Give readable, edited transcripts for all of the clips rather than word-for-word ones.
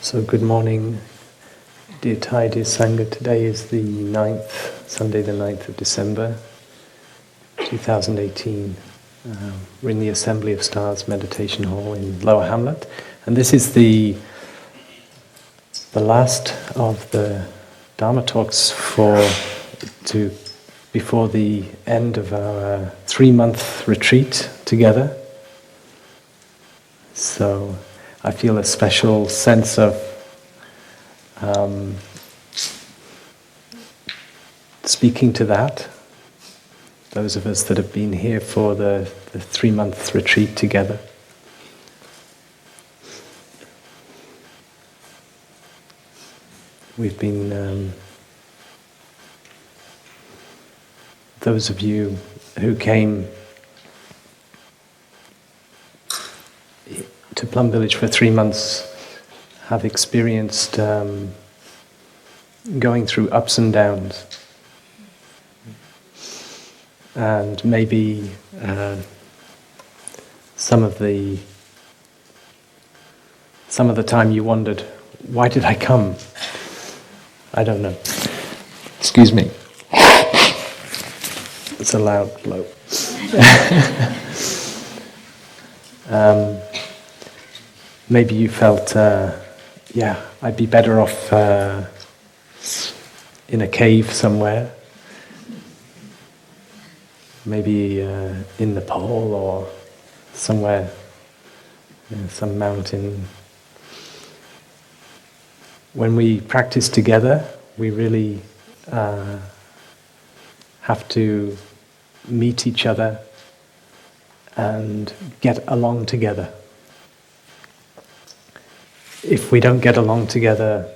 So good morning, dear Thai, dear Sangha. Today is the 9th, Sunday the 9th of December, 2018. We're in the Assembly of Stars Meditation Hall in Lower Hamlet. And this is the last of the Dharma talks before the end of our 3-month retreat together. So I feel a special sense of speaking to that. Those of us that have been here for the 3-month retreat together. We've been, those of you who came to Plum Village for 3 months have experienced going through ups and downs. And maybe some of the time you wondered, why did I come? I don't know. Excuse me. It's a loud blow. Maybe you felt, I'd be better off in a cave somewhere. Maybe in Nepal or somewhere, some mountain. When we practice together, we really have to meet each other and get along together. If we don't get along together,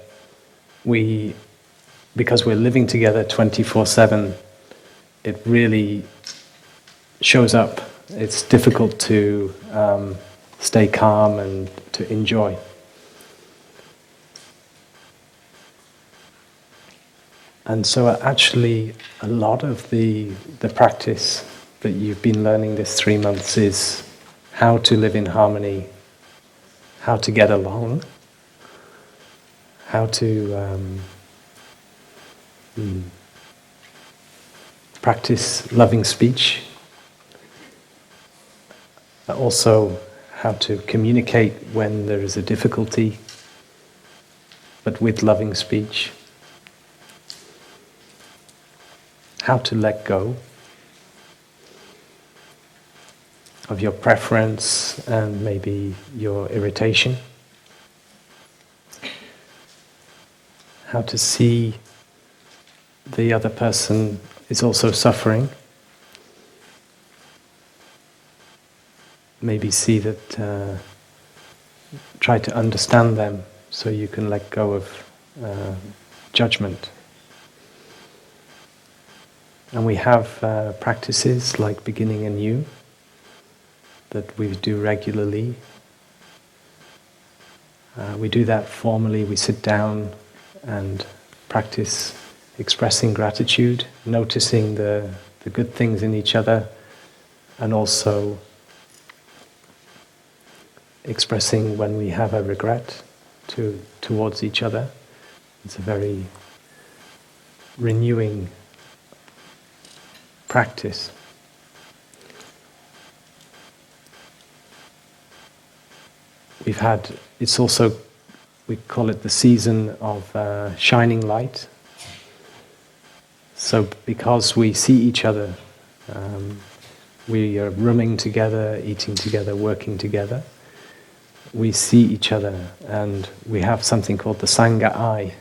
because we're living together 24/7, it really shows up. It's difficult to stay calm and to enjoy. And so actually a lot of the practice that you've been learning this 3 months is how to live in harmony, how to get along, how to practice loving speech, also how to communicate when there is a difficulty, but with loving speech, how to let go of your preference and maybe your irritation, how to see the other person is also suffering, maybe see that, try to understand them so you can let go of judgment. And we have practices like beginning anew that we do regularly. We do that formally. We sit down and practice expressing gratitude, noticing the good things in each other, and also expressing when we have a regret towards each other. It's a very renewing practice. It's also, we call it the season of shining light. So because we see each other, we are rooming together, eating together, working together, we see each other, and we have something called the Sangha eye.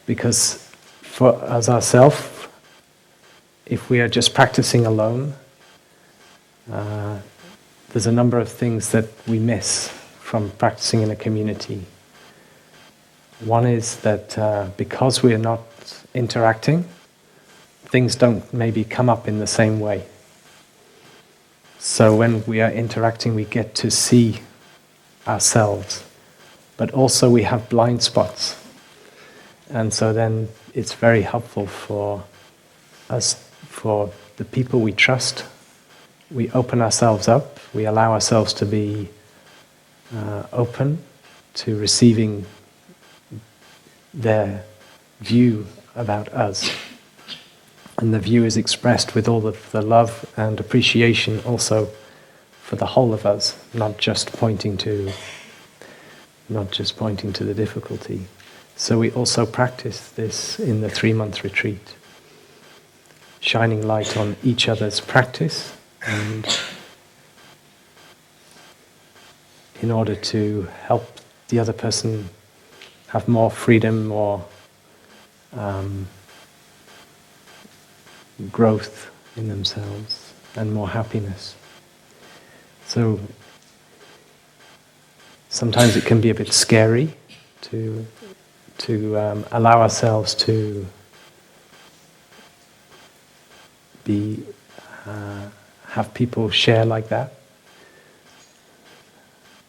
Because for as ourselves, if we are just practicing alone, there's a number of things that we miss from practicing in a community. One is that because we are not interacting, things don't maybe come up in the same way. So when we are interacting, we get to see ourselves, but also we have blind spots. And so then it's very helpful for us, for the people we trust. We open ourselves up, we allow ourselves to be open to receiving their view about us. And the view is expressed with all of the love and appreciation also for the whole of us, not just pointing to the difficulty. So we also practice this in the 3-month retreat, shining light on each other's practice, and in order to help the other person have more freedom, more growth in themselves, and more happiness. So sometimes it can be a bit scary to allow ourselves to have people share like that.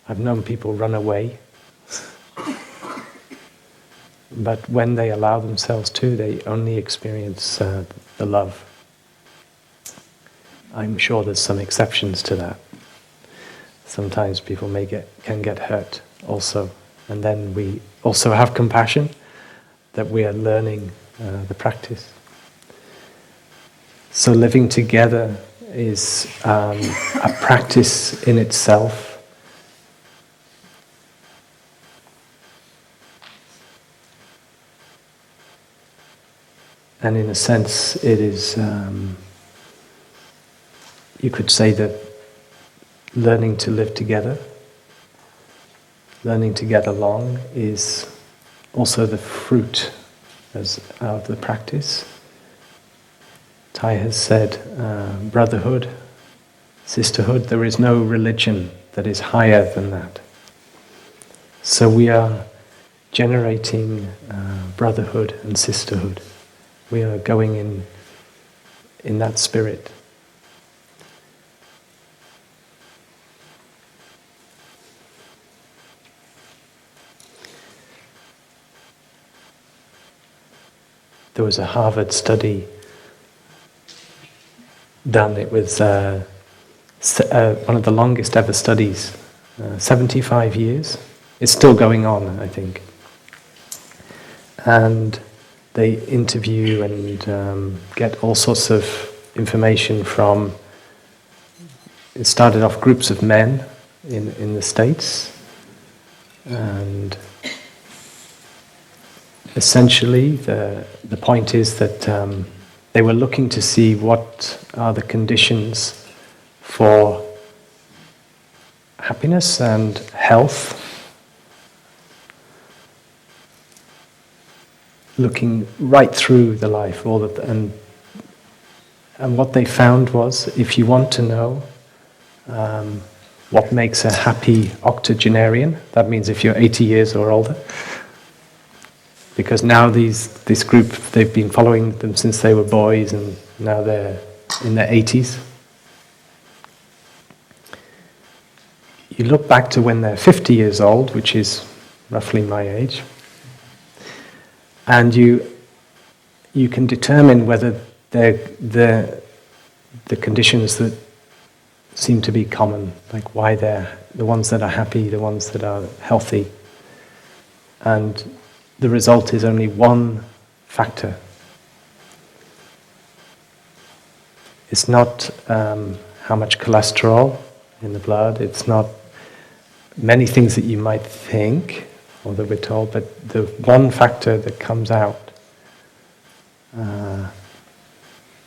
I've known people run away, but when they allow themselves to, they only experience the love. I'm sure there's some exceptions to that. Sometimes people can get hurt also, and then we also have compassion that we are learning the practice. So living together is a practice in itself. And in a sense, it is, you could say that learning to live together, learning to get along, is also the fruit of the practice. Thai has said, brotherhood, sisterhood, there is no religion that is higher than that. So we are generating brotherhood and sisterhood. We are going in that spirit. There was a Harvard study done. It was one of the longest ever studies, 75 years. It's still going on, I think. And they interview and get all sorts of information from, it started off groups of men in the States, and essentially the point is that they were looking to see what are the conditions for happiness and health, looking right through the life, and what they found was, if you want to know what makes a happy octogenarian, that means if you're 80 years or older, because now this group, they've been following them since they were boys, and now they're in their 80s. You look back to when they're 50 years old, which is roughly my age, and you can determine whether the conditions that seem to be common, like why they're the ones that are happy, the ones that are healthy, and the result is only one factor. It's not how much cholesterol in the blood, it's not many things that you might think, or that we're told, but the one factor that comes out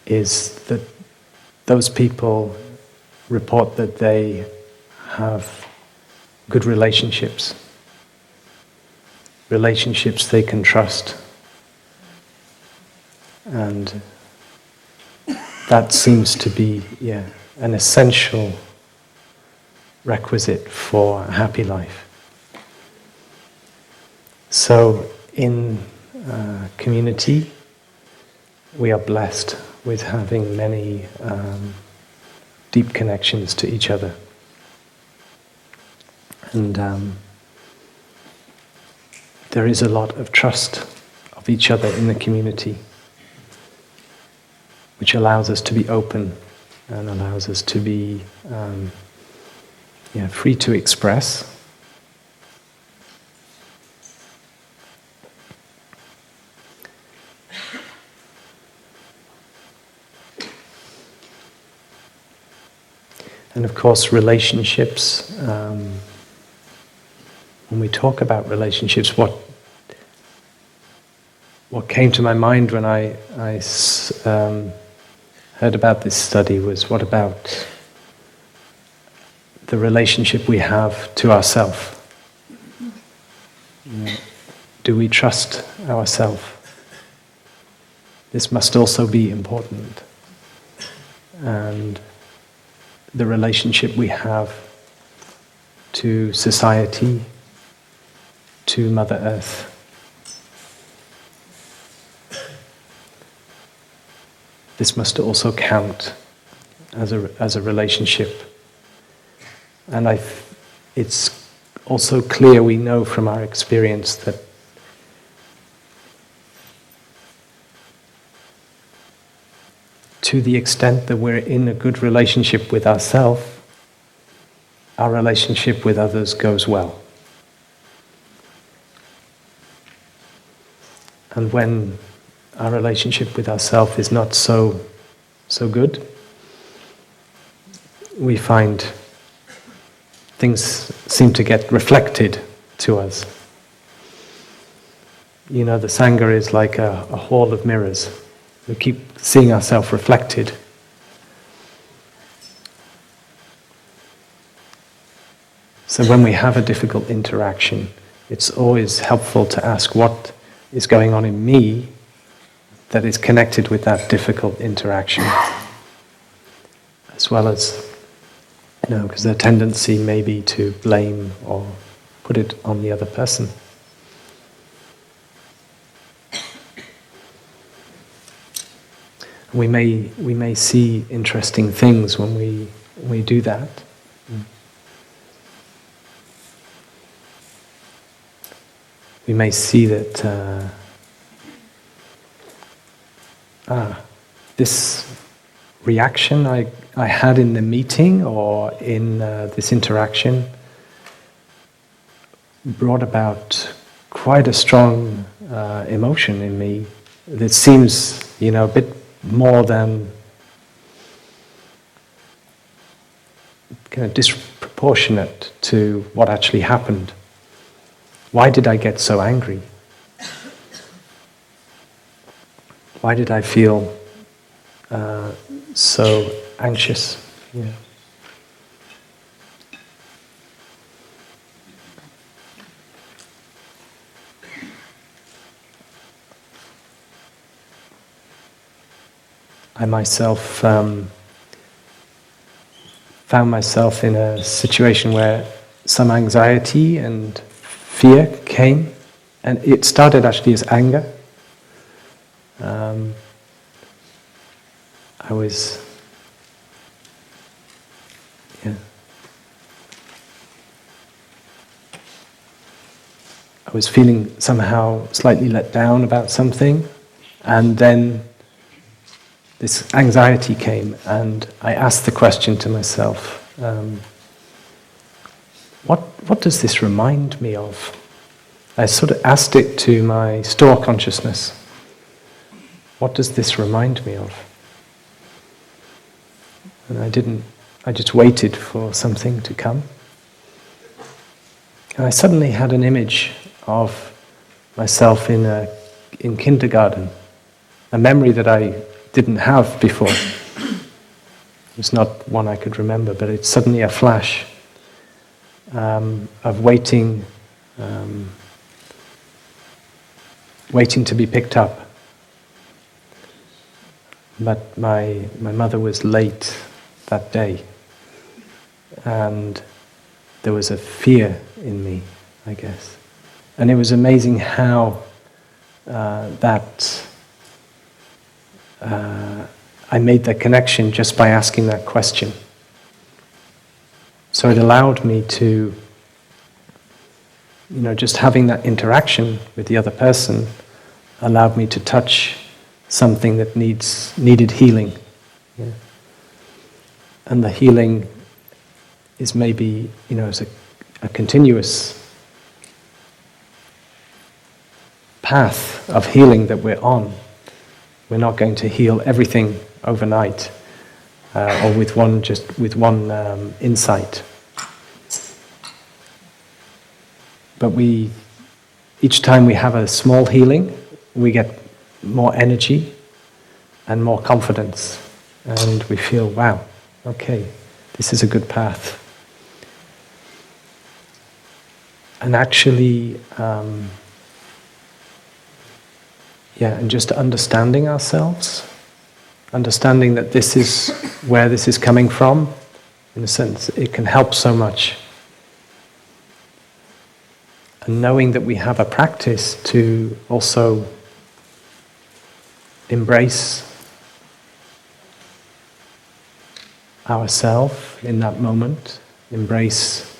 is that those people report that they have good relationships they can trust, and that seems to be an essential requisite for a happy life. So in community, we are blessed with having many deep connections to each other, and there is a lot of trust of each other in the community, which allows us to be open and allows us to be free to express And of course, relationships, when we talk about relationships, what came to my mind when I heard about this study was, what about the relationship we have to ourselves? Do we trust ourselves? This must also be important. And the relationship we have to society, to Mother Earth. This must also count as a relationship. And it's also clear, we know from our experience that to the extent that we're in a good relationship with ourselves, our relationship with others goes well. And when our relationship with ourselves is not so good, we find things seem to get reflected to us. You know, the Sangha is like a hall of mirrors. We keep seeing ourselves reflected. So when we have a difficult interaction, it's always helpful to ask what is going on in me that is connected with that difficult interaction. As well as, because the tendency may be to blame or put it on the other person. We may see interesting things when we do that. We may see that this reaction I had in the meeting or in this interaction brought about quite a strong emotion in me that seems, a bit more than kind of disproportionate to what actually happened. Why did I get so angry? Why did I feel so anxious? Yeah. I myself found myself in a situation where some anxiety and fear came, and it started actually as anger. I was feeling somehow slightly let down about something, and then this anxiety came, and I asked the question to myself, what does this remind me of? I sort of asked it to my store consciousness. What does this remind me of? And I just waited for something to come. And I suddenly had an image of myself in kindergarten, a memory that I didn't have before. It's not one I could remember, but it's suddenly a flash of waiting to be picked up. But my mother was late that day, and there was a fear in me, I guess. And it was amazing how I made that connection just by asking that question. So it allowed me to, just having that interaction with the other person allowed me to touch something that needed healing. Yeah. And the healing is maybe, is a continuous path of healing that we're on. We're not going to heal everything overnight. or with one insight. But each time we have a small healing, we get more energy and more confidence, and we feel, wow, okay, this is a good path. And actually, and just understanding ourselves, understanding that this is where this is coming from, in a sense, it can help so much. And knowing that we have a practice to also embrace ourselves in that moment, embrace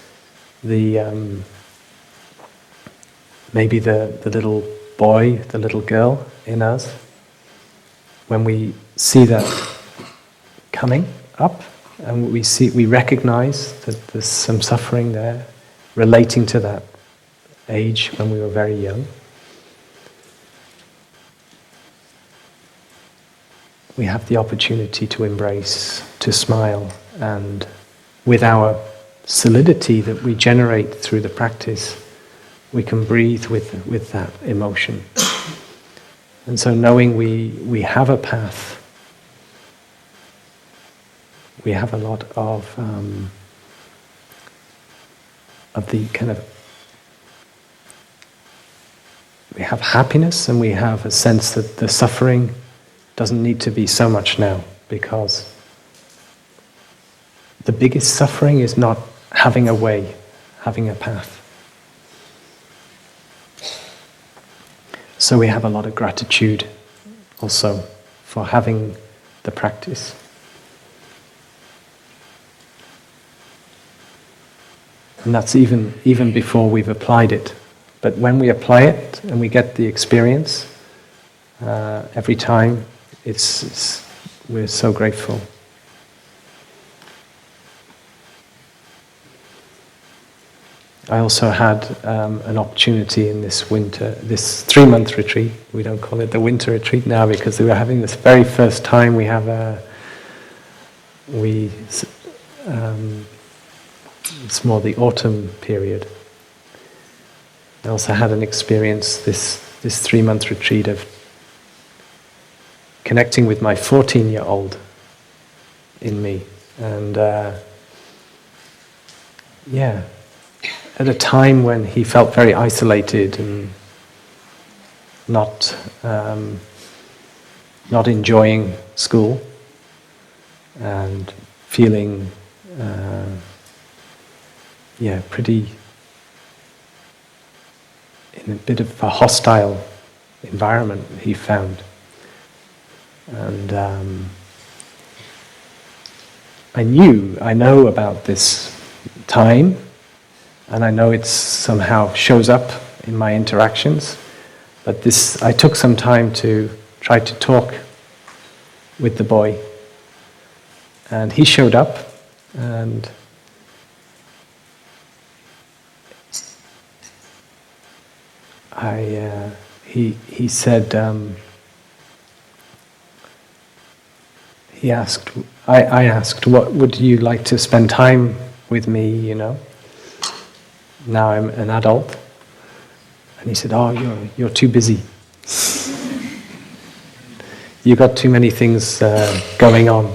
the maybe the little boy, the little girl in us. When we see that coming up, and we recognize that there's some suffering there, relating to that age when we were very young, we have the opportunity to embrace, to smile, and with our solidity that we generate through the practice, we can breathe with that emotion. And so knowing we have a path, we have a lot of the kind of, we have happiness, and we have a sense that the suffering doesn't need to be so much now, because the biggest suffering is not having a way, having a path. So we have a lot of gratitude also for having the practice. And that's even before we've applied it. But when we apply it and we get the experience, every time, we're so grateful. I also had an opportunity in this winter, this 3-month retreat. We don't call it the winter retreat now because we were having this very first time we have it's more the autumn period. I also had an experience, this 3-month retreat, of connecting with my 14-year-old in me. And at a time when he felt very isolated and not enjoying school, and feeling pretty in a bit of a hostile environment he found. And I know about this time, and I know it somehow shows up in my interactions, but I took some time to try to talk with the boy, and he showed up, and he said, I asked, what would you like to spend time with me, now I'm an adult. And he said, oh, you're too busy. You got too many things going on.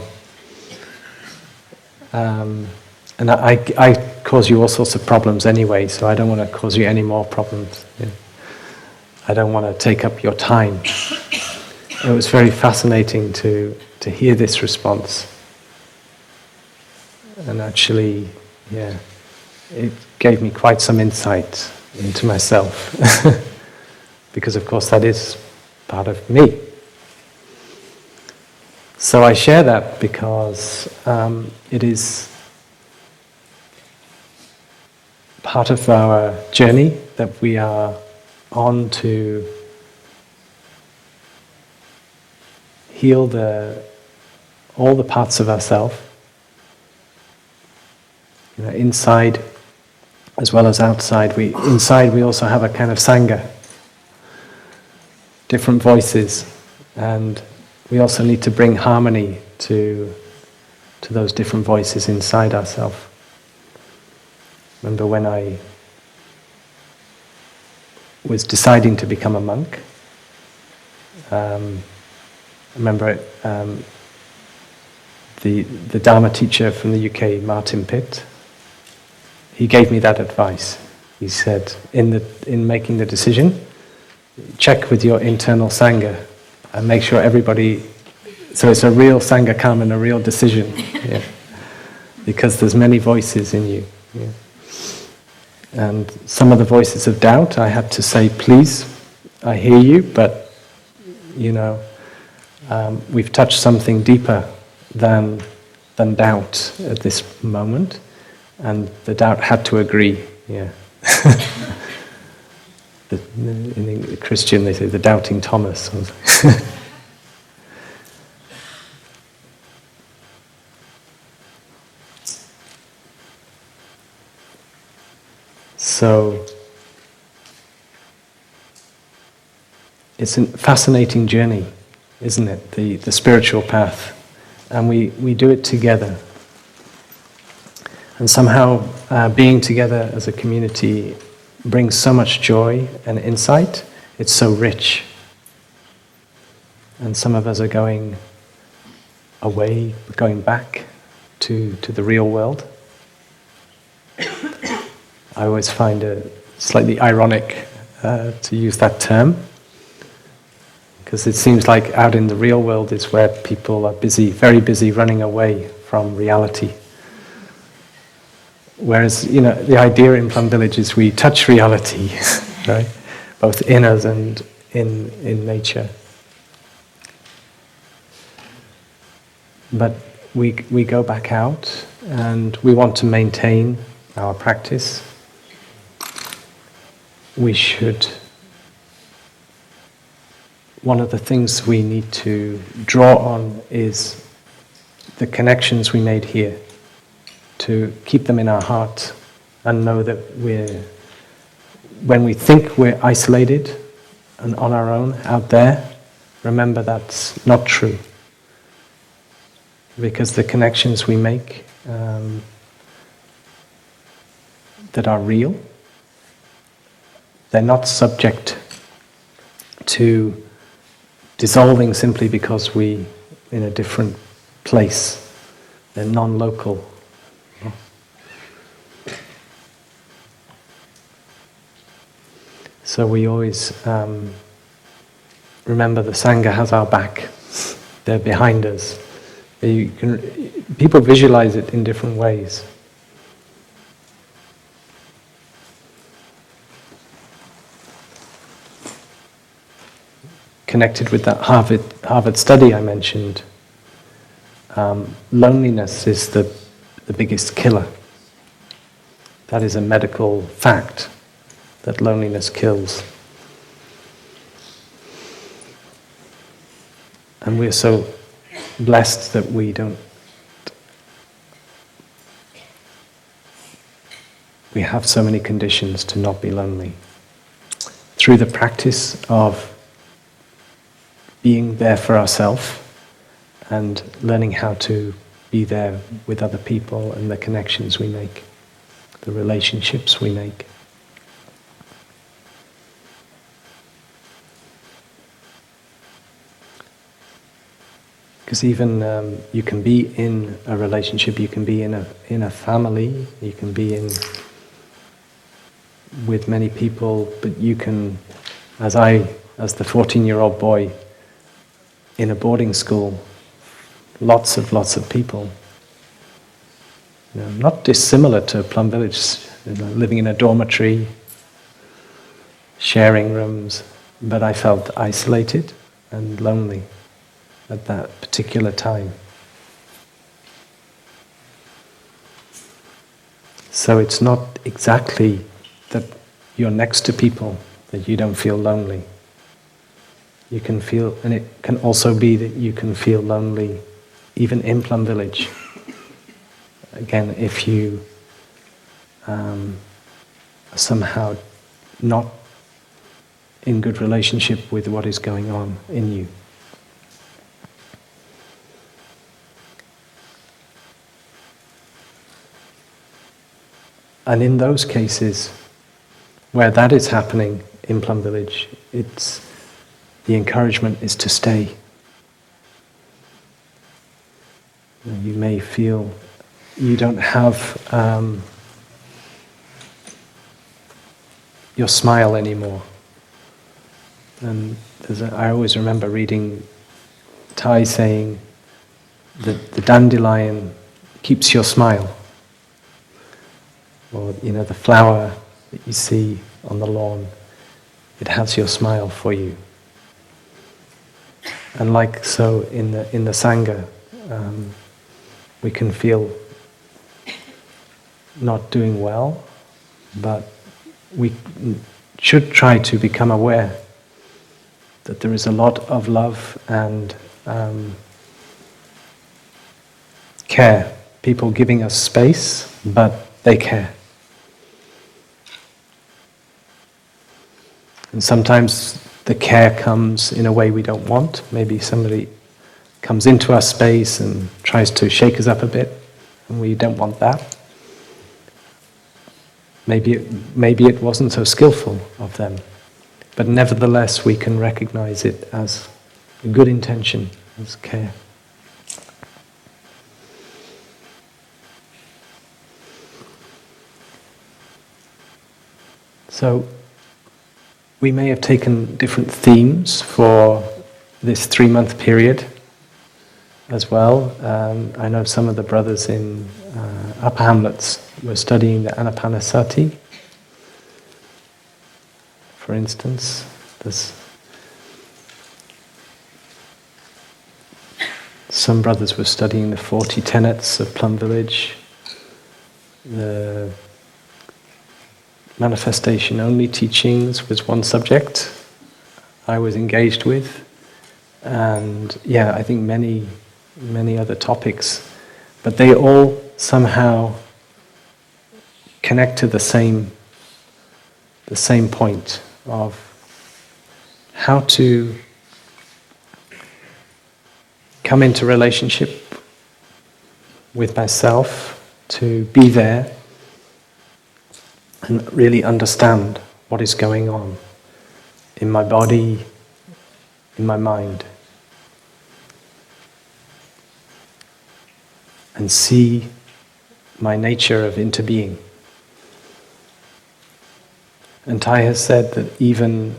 And I cause you all sorts of problems anyway, so I don't want to cause you any more problems. I don't want to take up your time. It was very fascinating to hear this response. And actually, it gave me quite some insight into myself. Because of course that is part of me. So I share that because it is part of our journey that we are on to heal all the parts of ourselves, inside as well as outside. Inside we also have a kind of sangha, different voices, and we also need to bring harmony to to those different voices inside ourselves. Remember when I was deciding to become a monk, I remember the Dharma teacher from the UK, Martin Pitt, he gave me that advice. He said, in making the decision, check with your internal Sangha and make sure everybody, so it's a real Sangha karma and a real decision, yeah. Because there's many voices in you. Yeah. And some of the voices of doubt, I had to say, please, I hear you, but we've touched something deeper than doubt at this moment, and the doubt had to agree. Yeah. In Christian, they say the doubting Thomas. So it's a fascinating journey, isn't it? The spiritual path, and we do it together. And somehow being together as a community brings so much joy and insight. It's so rich. And some of us are going away, going back to the real world. I always find it slightly ironic to use that term, because it seems like out in the real world is where people are busy, very busy, running away from reality. Whereas, the idea in Plum Village is we touch reality, right? Both in us and in nature. But we go back out and we want to maintain our practice. One of the things we need to draw on is the connections we made here, to keep them in our heart and know that when we think we're isolated and on our own out there, remember that's not true. Because the connections we make that are real, they're not subject to dissolving simply because we're in a different place. They're non-local. So we always remember the Sangha has our back. They're behind us. People visualize it in different ways. Connected with that Harvard study I mentioned, loneliness is the biggest killer. That is a medical fact, that loneliness kills. And we're so blessed that we have so many conditions to not be lonely. Through the practice of being there for ourselves and learning how to be there with other people and the connections we make, the relationships we make. Because even you can be in a relationship, you can be in a family, you can be with many people, but you can, as the 14-year-old boy in a boarding school, lots of people. Not dissimilar to Plum Village, living in a dormitory, sharing rooms, but I felt isolated and lonely at that particular time. So it's not exactly that you're next to people that you don't feel lonely. You can feel, and it can also be that you can feel lonely even in Plum Village. Again, if you somehow not in good relationship with what is going on in you. And in those cases where that is happening in Plum Village, the encouragement is to stay. You may feel you don't have your smile anymore. And I always remember reading Thai saying that the dandelion keeps your smile. Or, the flower that you see on the lawn, it has your smile for you. And like so in the Sangha, we can feel not doing well, but we should try to become aware that there is a lot of love and care. People giving us space, but they care. And sometimes the care comes in a way we don't want. Maybe somebody comes into our space and tries to shake us up a bit, and we don't want that. Maybe it wasn't so skillful of them, but nevertheless we can recognize it as a good intention, as care. So we may have taken different themes for this 3-month period as well. I know some of the brothers in Upper Hamlets were studying the Anapanasati. For instance, some brothers were studying the 40 tenets of Plum Village, the manifestation only teachings was one subject I was engaged with, and I think many other topics, but they all somehow connect to the same point of how to come into relationship with myself, to be there and really understand what is going on in my body, in my mind, and see my nature of interbeing. And Thai has said that even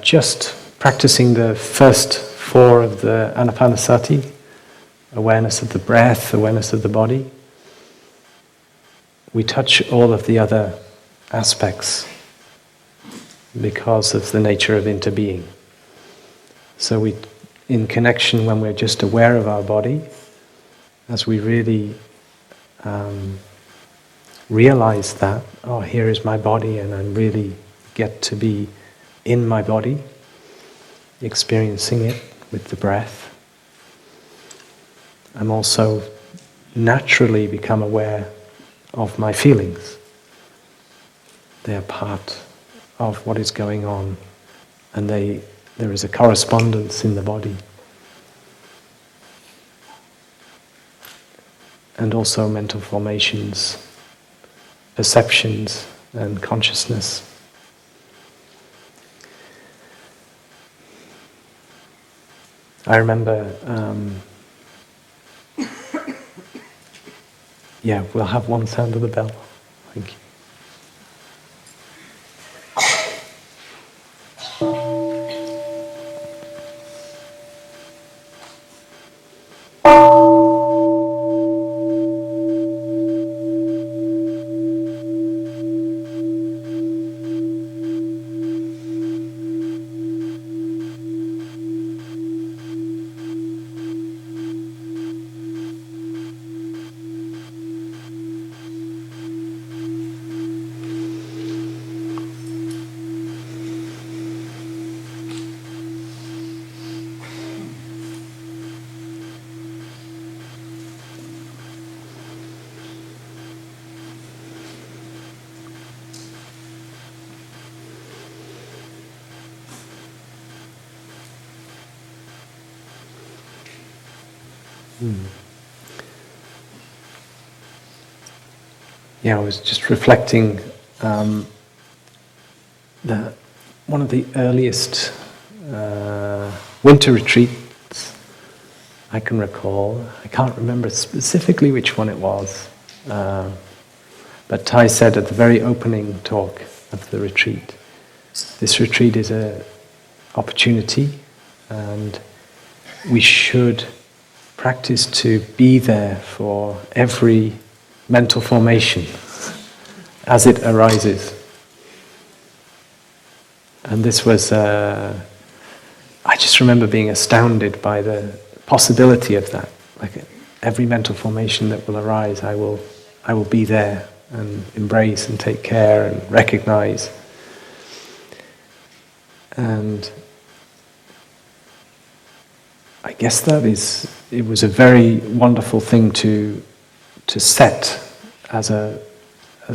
just practicing the first 4 of the Anapanasati, awareness of the breath, awareness of the body, we touch all of the other aspects because of the nature of interbeing. So in connection, when we're just aware of our body, as we really realize that, here is my body, and I really get to be in my body, experiencing it with the breath. I'm also naturally become aware of my feelings. They are part of what is going on, and there is a correspondence in the body. And also mental formations, perceptions, and consciousness. I remember, we'll have one sound of the bell. Thank you. I was just reflecting that one of the earliest winter retreats I can recall, I can't remember specifically which one it was, but Thai said at the very opening talk of the retreat, this retreat is an opportunity and we should practice to be there for every mental formation as it arises. And this was, I just remember being astounded by the possibility of that. Like every mental formation that will arise, I will be there and embrace and take care and recognize. And I guess it was a very wonderful thing to set as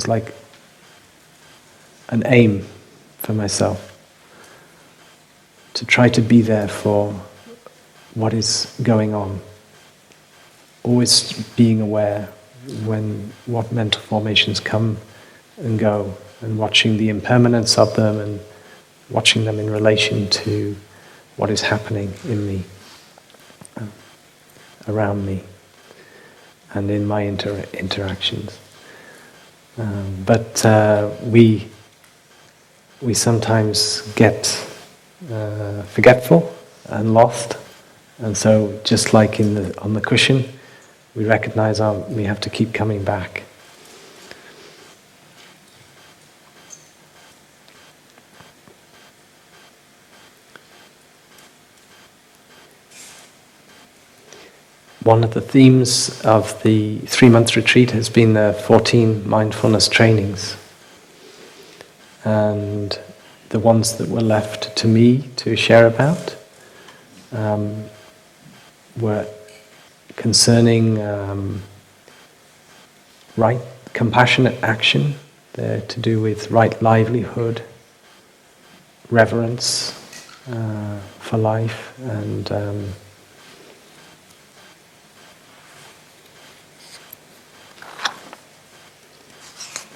like an aim for myself, to try to be there for what is going on, always being aware what mental formations come and go, and watching the impermanence of them and watching them in relation to what is happening in me, around me, and in my interactions. But we sometimes get forgetful and lost, and so just like on the cushion, we recognize we have to keep coming back. One of the themes of the 3-month retreat has been the 14 mindfulness trainings. And the ones that were left to me to share about were concerning right compassionate action. They're to do with right livelihood, reverence for life, and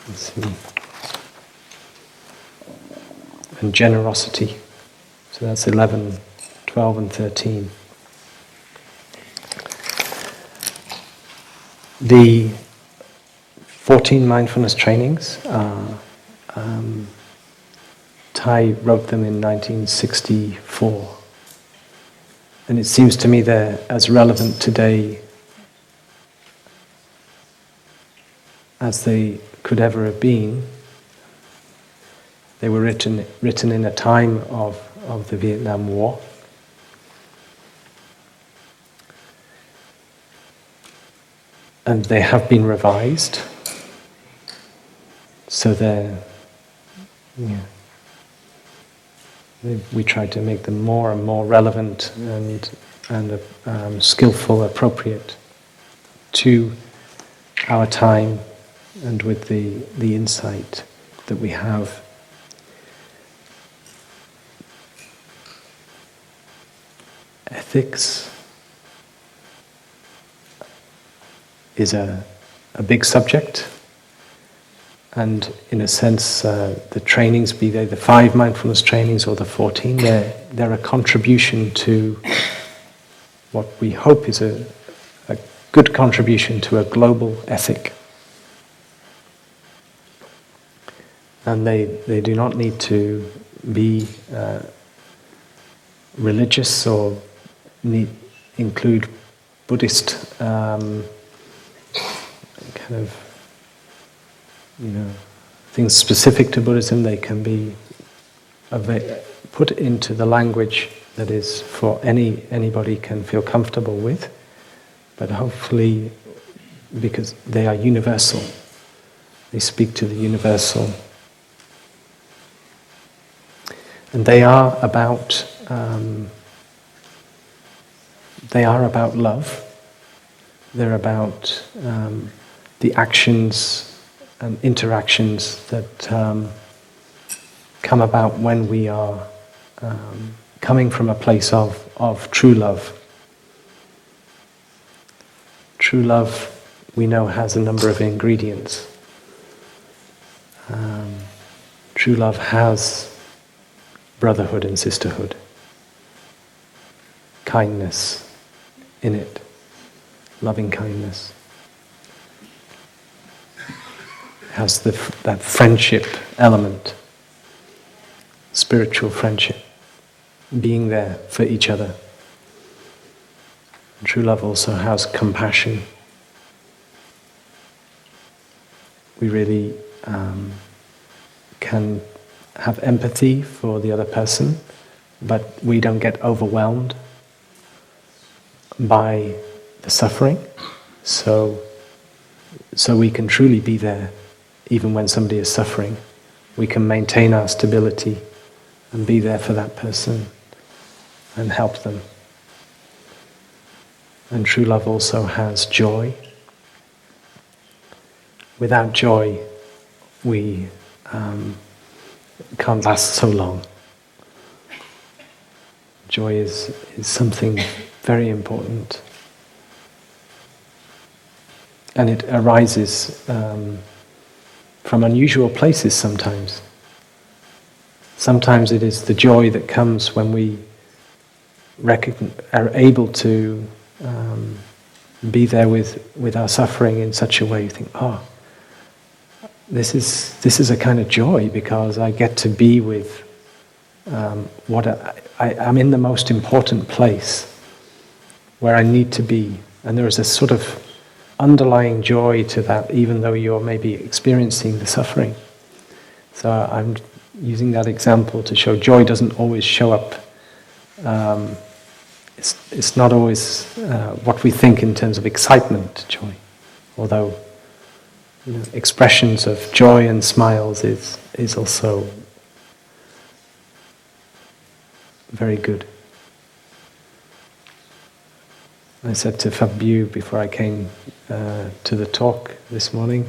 let's see, and generosity. So that's 11, 12 and 13. The 14 mindfulness trainings, Thai wrote them in 1964. And it seems to me they're as relevant today as they could ever have been. They were written in a time of the Vietnam War. And they have been revised. So we try to make them more and more relevant and skillful, appropriate to our time and with the insight that we have. Ethics is a big subject, and in a sense the trainings, be they the 5 mindfulness trainings or the 14, they're a contribution to what we hope is a good contribution to a global ethic. And they do not need to be religious or include Buddhist kind of things specific to Buddhism. They can be put into the language that is for anybody can feel comfortable with, but hopefully because they are universal, they speak to the universal. And they are about love. They're about the actions and interactions that come about when we are coming from a place of true love. True love, we know, has a number of ingredients. True love has brotherhood and sisterhood, kindness in it, loving kindness. It has that friendship element, spiritual friendship, being there for each other. True love also has compassion. We really can have empathy for the other person, but we don't get overwhelmed by the suffering. So we can truly be there even when somebody is suffering. We can maintain our stability and be there for that person and help them. And true love also has joy. Without joy, we can't last so long. Joy is something very important. And it arises from unusual places sometimes. Sometimes it is the joy that comes when we are able to be there with our suffering in such a way you think, oh, this is a kind of joy because I get to be with I'm in the most important place where I need to be. And there is a sort of underlying joy to that, even though you're maybe experiencing the suffering. So I'm using that example to show joy doesn't always show up. It's not always what we think in terms of excitement, joy. Although expressions of joy and smiles is also very good. I said to Fabio before I came to the talk this morning,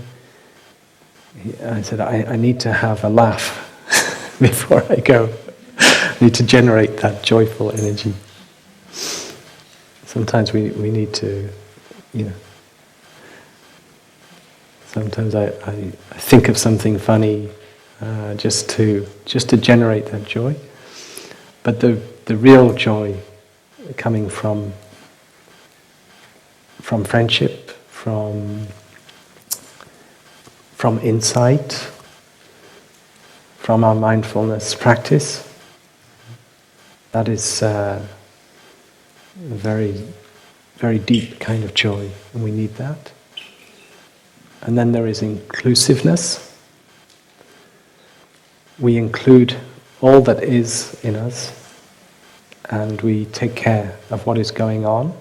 I said, I need to have a laugh before I go. I need to generate that joyful energy. Sometimes we need to, sometimes I think of something funny just to generate that joy. But the real joy coming from friendship, from insight, from our mindfulness practice, that is a very, very deep kind of joy, and we need that. And then there is inclusiveness. We include all that is in us, and we take care of what is going on,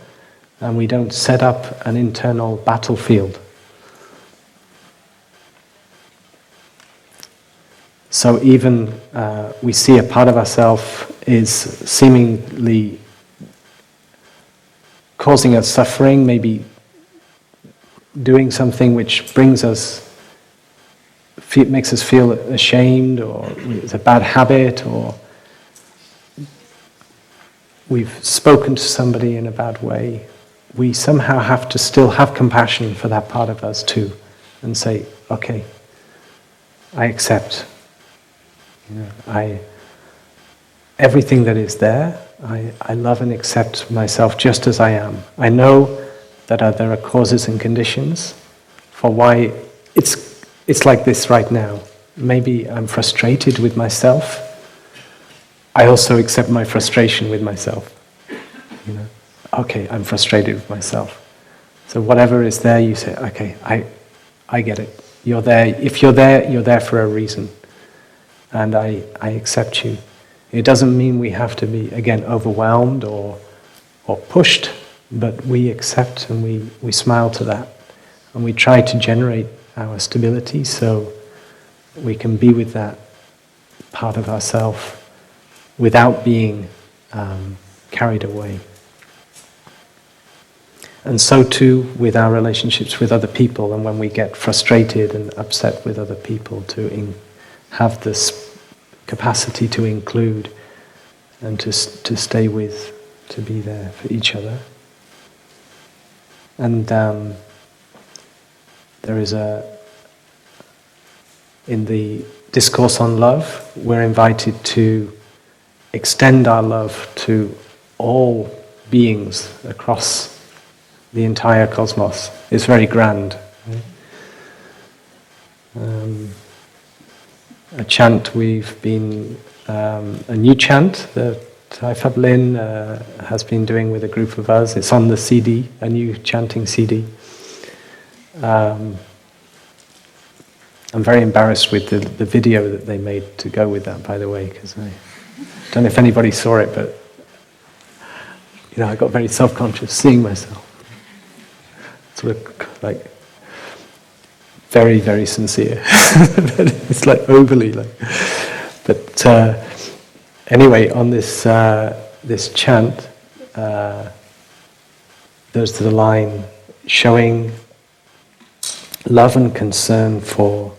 and we don't set up an internal battlefield. So even we see a part of ourselves is seemingly causing us suffering, maybe doing something which brings us, makes us feel ashamed, or it's a bad habit, or we've spoken to somebody in a bad way. We somehow have to still have compassion for that part of us too, and say, okay, I accept. Everything that is there, I love and accept myself just as I am. I know that there are causes and conditions for why it's like this right now. Maybe I'm frustrated with myself. I also accept my frustration with myself. Okay, I'm frustrated with myself. So whatever is there, you say, okay, I get it. You're there. If you're there for a reason. And I accept you. It doesn't mean we have to be, again, overwhelmed or pushed, but we accept and we smile to that. And we try to generate our stability so we can be with that part of ourselves without being carried away. And so too with our relationships with other people, and when we get frustrated and upset with other people, to have this capacity to include and to stay with, to be there for each other. And there is in the Discourse on Love, we're invited to extend our love to all beings across the entire cosmos. It's very grand. A chant we've been, a new chant that Tai Phap Lin has been doing with a group of us. It's on the CD, a new chanting CD. I'm very embarrassed with the video that they made to go with that, by the way, because I don't know if anybody saw it, but I got very self-conscious seeing myself. Sort of like very, very sincere. It's like overly like. But anyway, on this this chant, there's the line showing love and concern for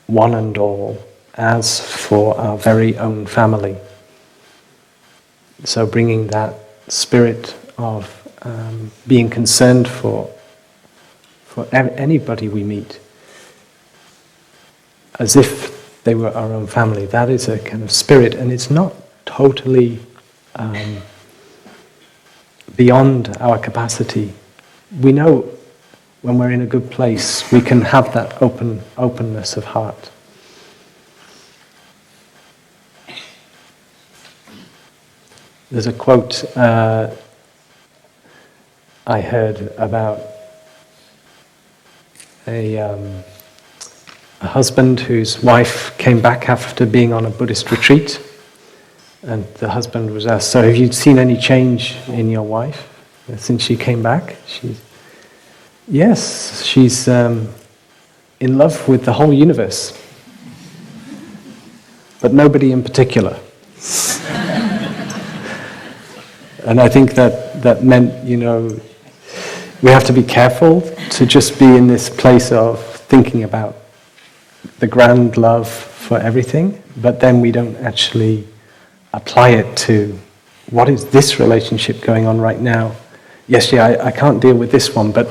one and all as for our very own family. So bringing that spirit of being concerned for anybody we meet, as if they were our own family. That is a kind of spirit, and it's not totally beyond our capacity. We know when we're in a good place, we can have that openness of heart. There's a quote I heard about a husband whose wife came back after being on a Buddhist retreat, and the husband was asked, "So have you seen any change in your wife since she came back?" Yes, she's in love with the whole universe, but nobody in particular. And I think that meant, we have to be careful to just be in this place of thinking about the grand love for everything, but then we don't actually apply it to what is this relationship going on right now. Yes, I can't deal with this one, but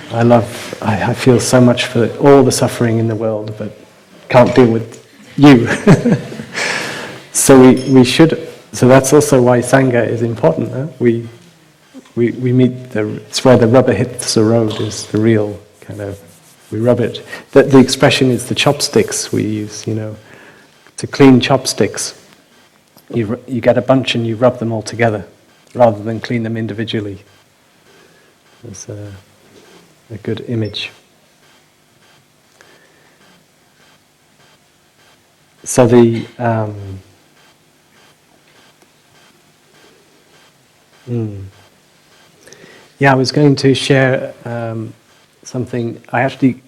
I feel so much for all the suffering in the world, but can't deal with you. So we should. So that's also why Sangha is important. Huh? We meet it's where the rubber hits the road is the real kind of. We rub it. The expression is the chopsticks we use. To clean chopsticks, you get a bunch and you rub them all together, rather than clean them individually. It's a good image. So I was going to share something. I actually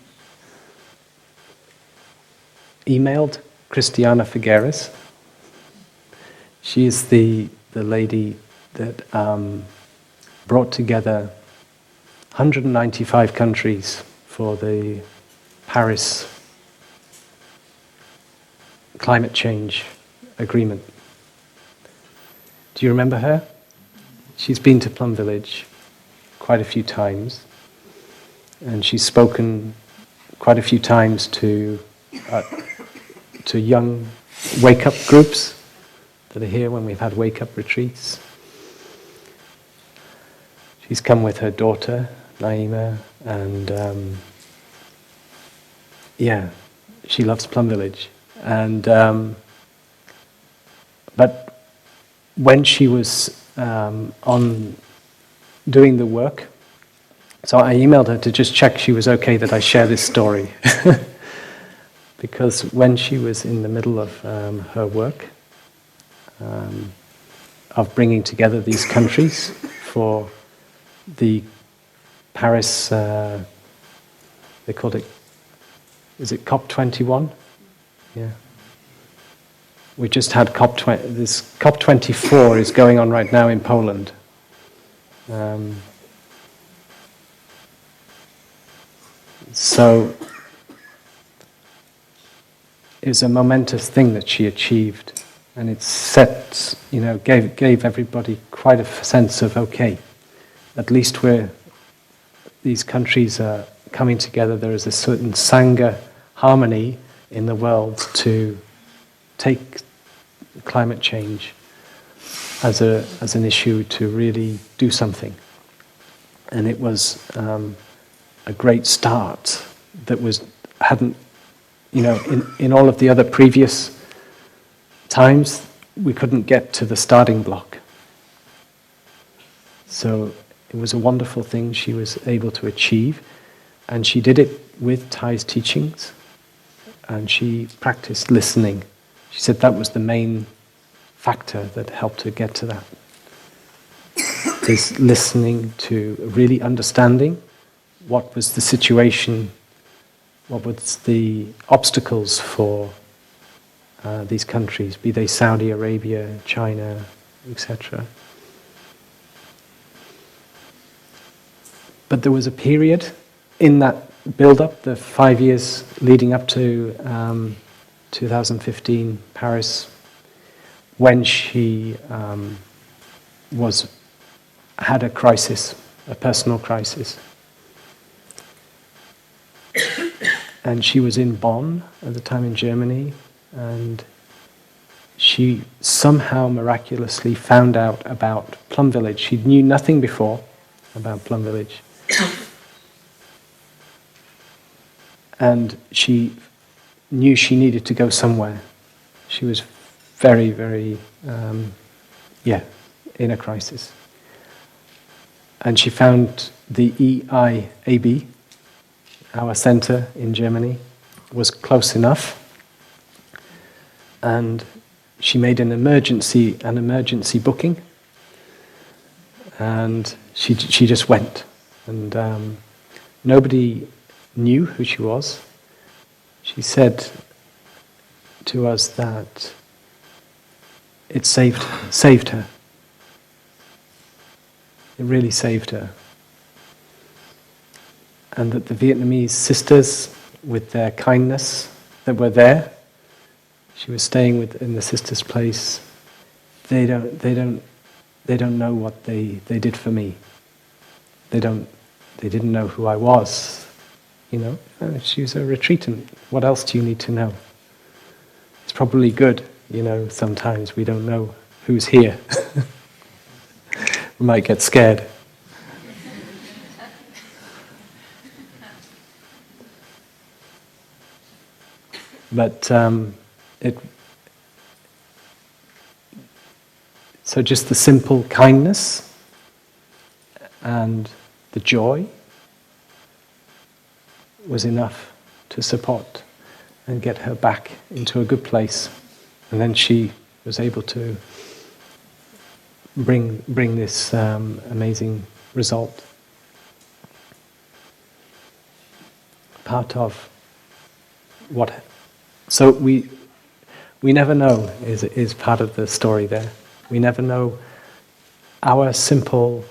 emailed Christiana Figueres. She is the lady that brought together 195 countries for the Paris climate change agreement. Do you remember her? She's been to Plum Village quite a few times, and she's spoken quite a few times to young wake-up groups that are here when we've had wake-up retreats. She's come with her daughter, Naima, and she loves Plum Village. And but when she was on doing the work, so I emailed her to just check she was okay that I share this story. Because when she was in the middle of her work, of bringing together these countries for the Paris, they called it, is it COP21? Yeah. We just had COP20, this COP24 is going on right now in Poland. So it was a momentous thing that she achieved, and it set, gave everybody quite a sense of, okay, at least these countries are coming together. There is a certain Sangha harmony in the world to take climate change as an issue, to really do something. And it was a great start that hadn't, in all of the other previous times, we couldn't get to the starting block. So it was a wonderful thing she was able to achieve, and she did it with Thay's teachings, and she practiced listening. She said that was the main factor that helped her get to that. Is listening to, really understanding what was the situation, what was the obstacles for these countries, be they Saudi Arabia, China, etc. But there was a period in that build-up, the 5 years leading up to 2015 Paris, when she had a crisis, a personal crisis. And she was in Bonn at the time, in Germany, and she somehow miraculously found out about Plum Village. She knew nothing before about Plum Village. And she knew she needed to go somewhere. She was very, very, in a crisis. And she found the EIAB, our center in Germany, was close enough. And she made an emergency booking. And she just went. And nobody knew who she was. She said to us that it saved her. It really saved her. And that the Vietnamese sisters, with their kindness, that were there, she was staying in the sisters' place. They don't know what they did for me. They didn't know who I was. She was a retreatant. What else do you need to know? It's probably good, sometimes we don't know who's here. We might get scared. But so just the simple kindness and the joy was enough to support and get her back into a good place. And then she was able to bring this amazing result. Part of what... So we never know is part of the story there. We never know our simple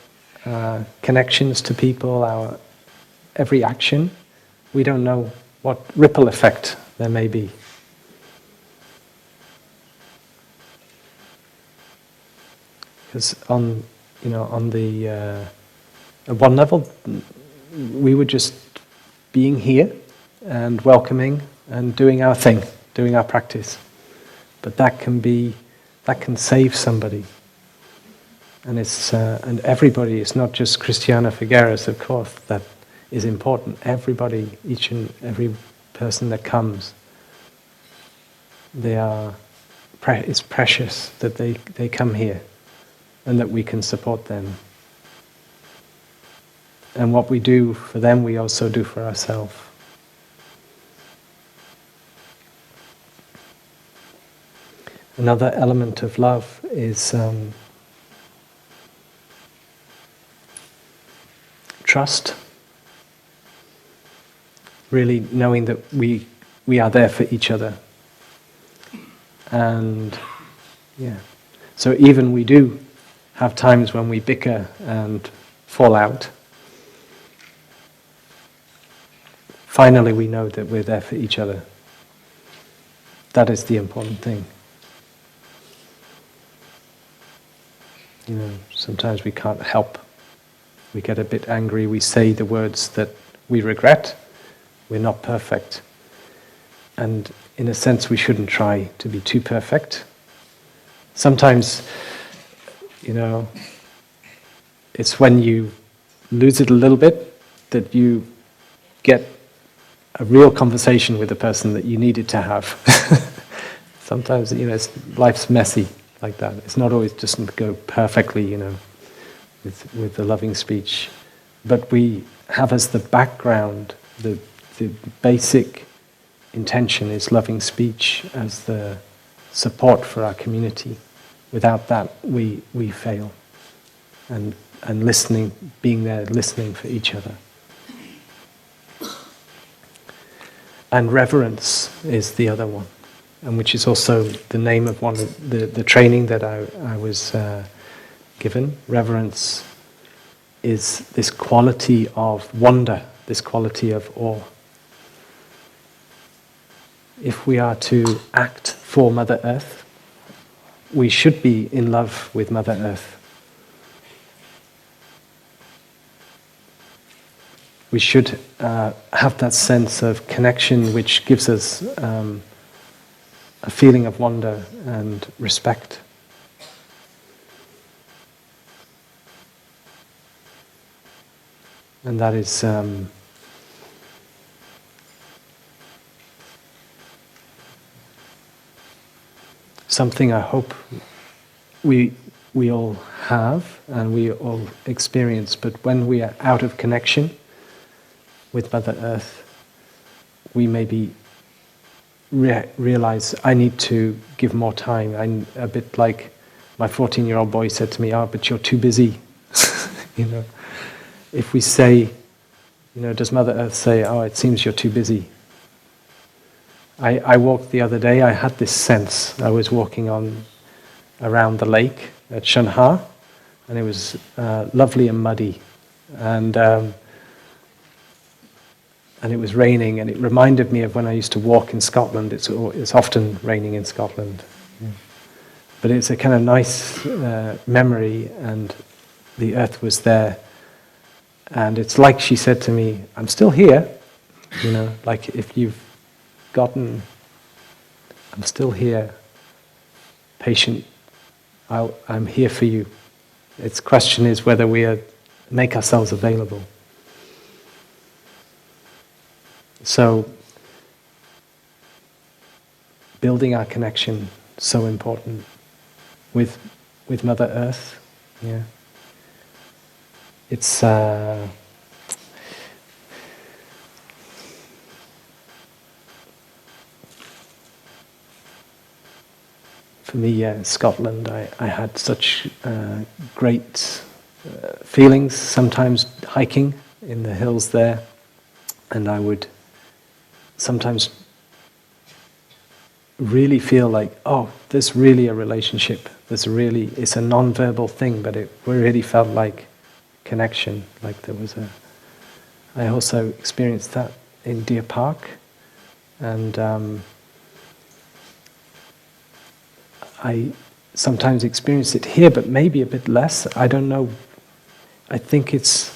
connections to people, our every action. We don't know what ripple effect there may be. Because on the at one level, we were just being here and welcoming and doing our thing, doing our practice. But that can save somebody. And and everybody, it's not just Christiana Figueres, of course, that is important. Everybody, each and every person that comes, it's precious that they come here and that we can support them. And what we do for them, we also do for ourselves. Another element of love is trust. Really knowing that we are there for each other. And so even we do have times when we bicker and fall out, finally we know that we're there for each other. That is the important thing. Sometimes we can't help. We get a bit angry, we say the words that we regret. We're not perfect. And in a sense, we shouldn't try to be too perfect. Sometimes, it's when you lose it a little bit that you get a real conversation with the person that you needed to have. Sometimes, life's messy like that. It's not always just go perfectly, with the loving speech. But we have as the background, the basic intention is loving speech as the support for our community. Without that, we fail. And listening, being there, listening for each other. And reverence is the other one, and which is also the name of one of the training that I was given. Reverence is this quality of wonder, this quality of awe. If we are to act for Mother Earth, we should be in love with Mother Earth. We should have that sense of connection which gives us a feeling of wonder and respect. And that is something I hope we all have and we all experience, but when we are out of connection with Mother Earth, we maybe realize I need to give more time. I'm a bit like my 14-year-old boy said to me, but you're too busy. If we say, does Mother Earth say, it seems you're too busy? I walked the other day, I had this sense. I was walking around the lake at Shanha, and it was lovely and muddy. And it was raining, and it reminded me of when I used to walk in Scotland. It's often raining in Scotland. Yeah. But it's a kind of nice memory, and the earth was there. And it's like she said to me, I'm still here. Like if you've gotten, I'm still here, patient, I'm here for you. Its question is whether we make ourselves available. So, building our connection, so important with Mother Earth. Yeah, it's for me. Scotland. I had such great feelings. Sometimes hiking in the hills there, and I would sometimes really feel like, there's really a relationship. It's a non-verbal thing, but it really felt like connection. Like there was I also experienced that in Deer Park, and I sometimes experience it here, but maybe a bit less. I don't know. I think it's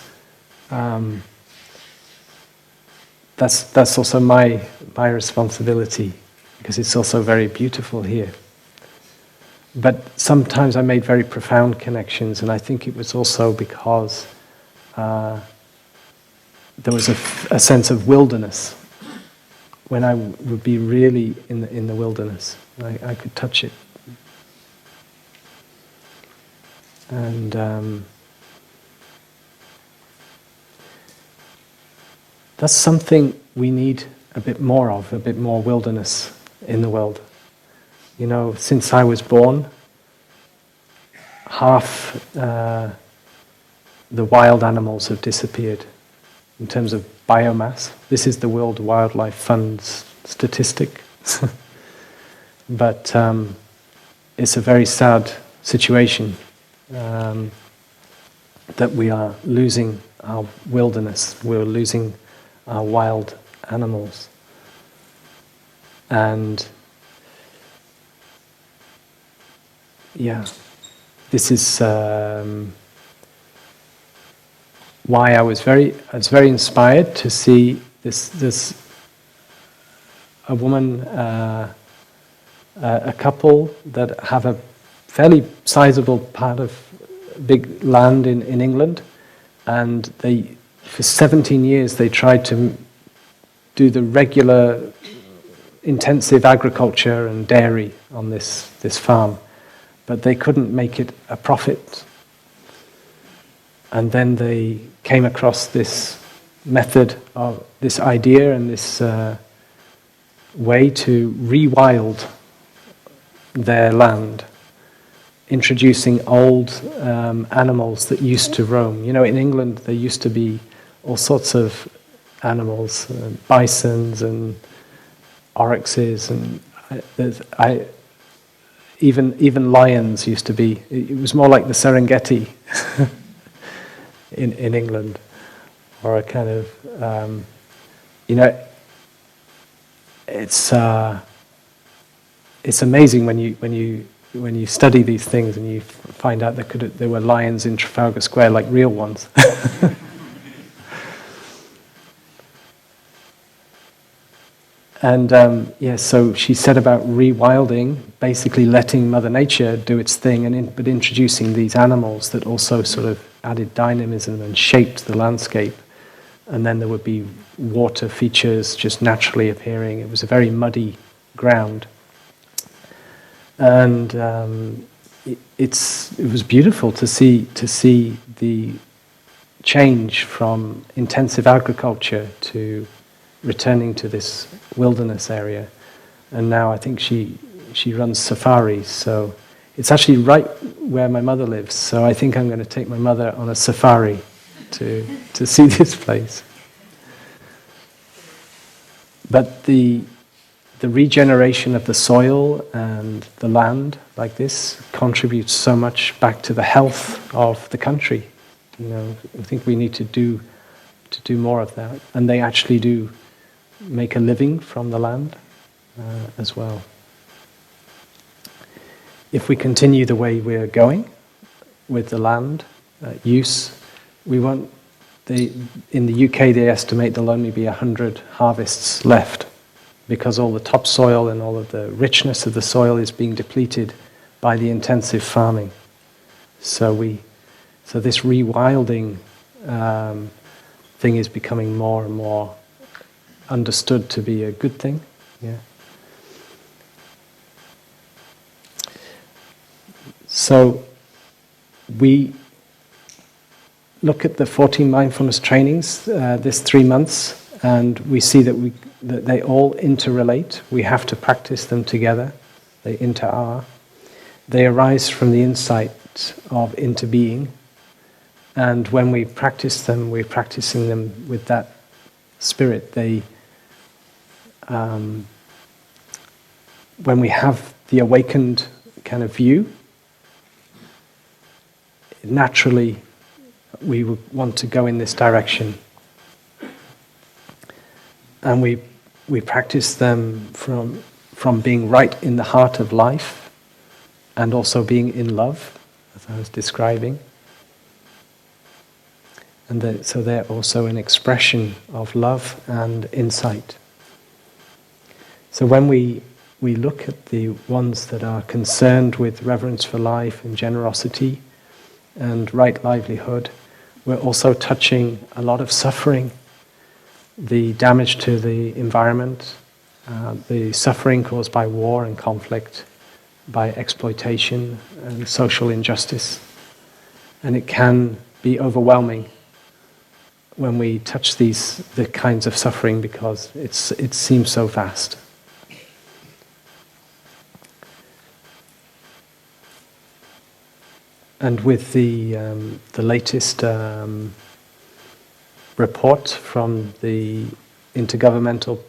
that's also my responsibility, because it's also very beautiful here. But sometimes I made very profound connections, and I think it was also because there was a sense of wilderness. When I would be really in the wilderness, I could touch it. And that's something we need a bit more of, a bit more wilderness in the world. Since I was born, half the wild animals have disappeared in terms of biomass. This is the World Wildlife Fund's statistic. But it's a very sad situation that we are losing our wilderness. We're losing our wild animals. And this is why I was very inspired to see this a woman, a couple that have a fairly sizable part of big land in England, and they, for 17 years, they tried to do the regular intensive agriculture and dairy on this farm, but they couldn't make it a profit. And then they came across this method, of this idea and this way to rewild their land, introducing old animals that used to roam. You know, in England there used to be all sorts of animals, bisons and oryxes, and even lions used to be. It was more like the Serengeti in England, or a kind of it's amazing when you study these things and you find out there were lions in Trafalgar Square, like real ones. And so she said about rewilding, basically letting Mother Nature do its thing, but introducing these animals that also sort of added dynamism and shaped the landscape. And then there would be water features just naturally appearing. It was a very muddy ground. And it was beautiful to see the change from intensive agriculture to returning to this wilderness area. And now I think she runs safaris, so it's actually right where my mother lives, so I think I'm going to take my mother on a safari to see this place. But the regeneration of the soil and the land like this contributes so much back to the health of the country. You know, I think we need to do more of that, and they actually do make a living from the land as well. If we continue the way we're going with the land use, we won't. In the UK, they estimate there'll only be 100 harvests left, because all the topsoil and all of the richness of the soil is being depleted by the intensive farming. So this rewilding thing is becoming more and more understood to be a good thing. Yeah. So we look at the 14 mindfulness trainings this 3 months, and we see that they all interrelate. We have to practice them together. They inter-are. They arise from the insight of interbeing, and when we practice them, we're practicing them with that spirit. When we have the awakened kind of view, naturally we would want to go in this direction. And we practice them from being right in the heart of life, and also being in love, as I was describing. And so they're also an expression of love and insight. So when we look at the ones that are concerned with reverence for life and generosity and right livelihood, we're also touching a lot of suffering, the damage to the environment, the suffering caused by war and conflict, by exploitation and social injustice. And it can be overwhelming when we touch the kinds of suffering, because it seems so vast. And with the latest report from the Intergovernmental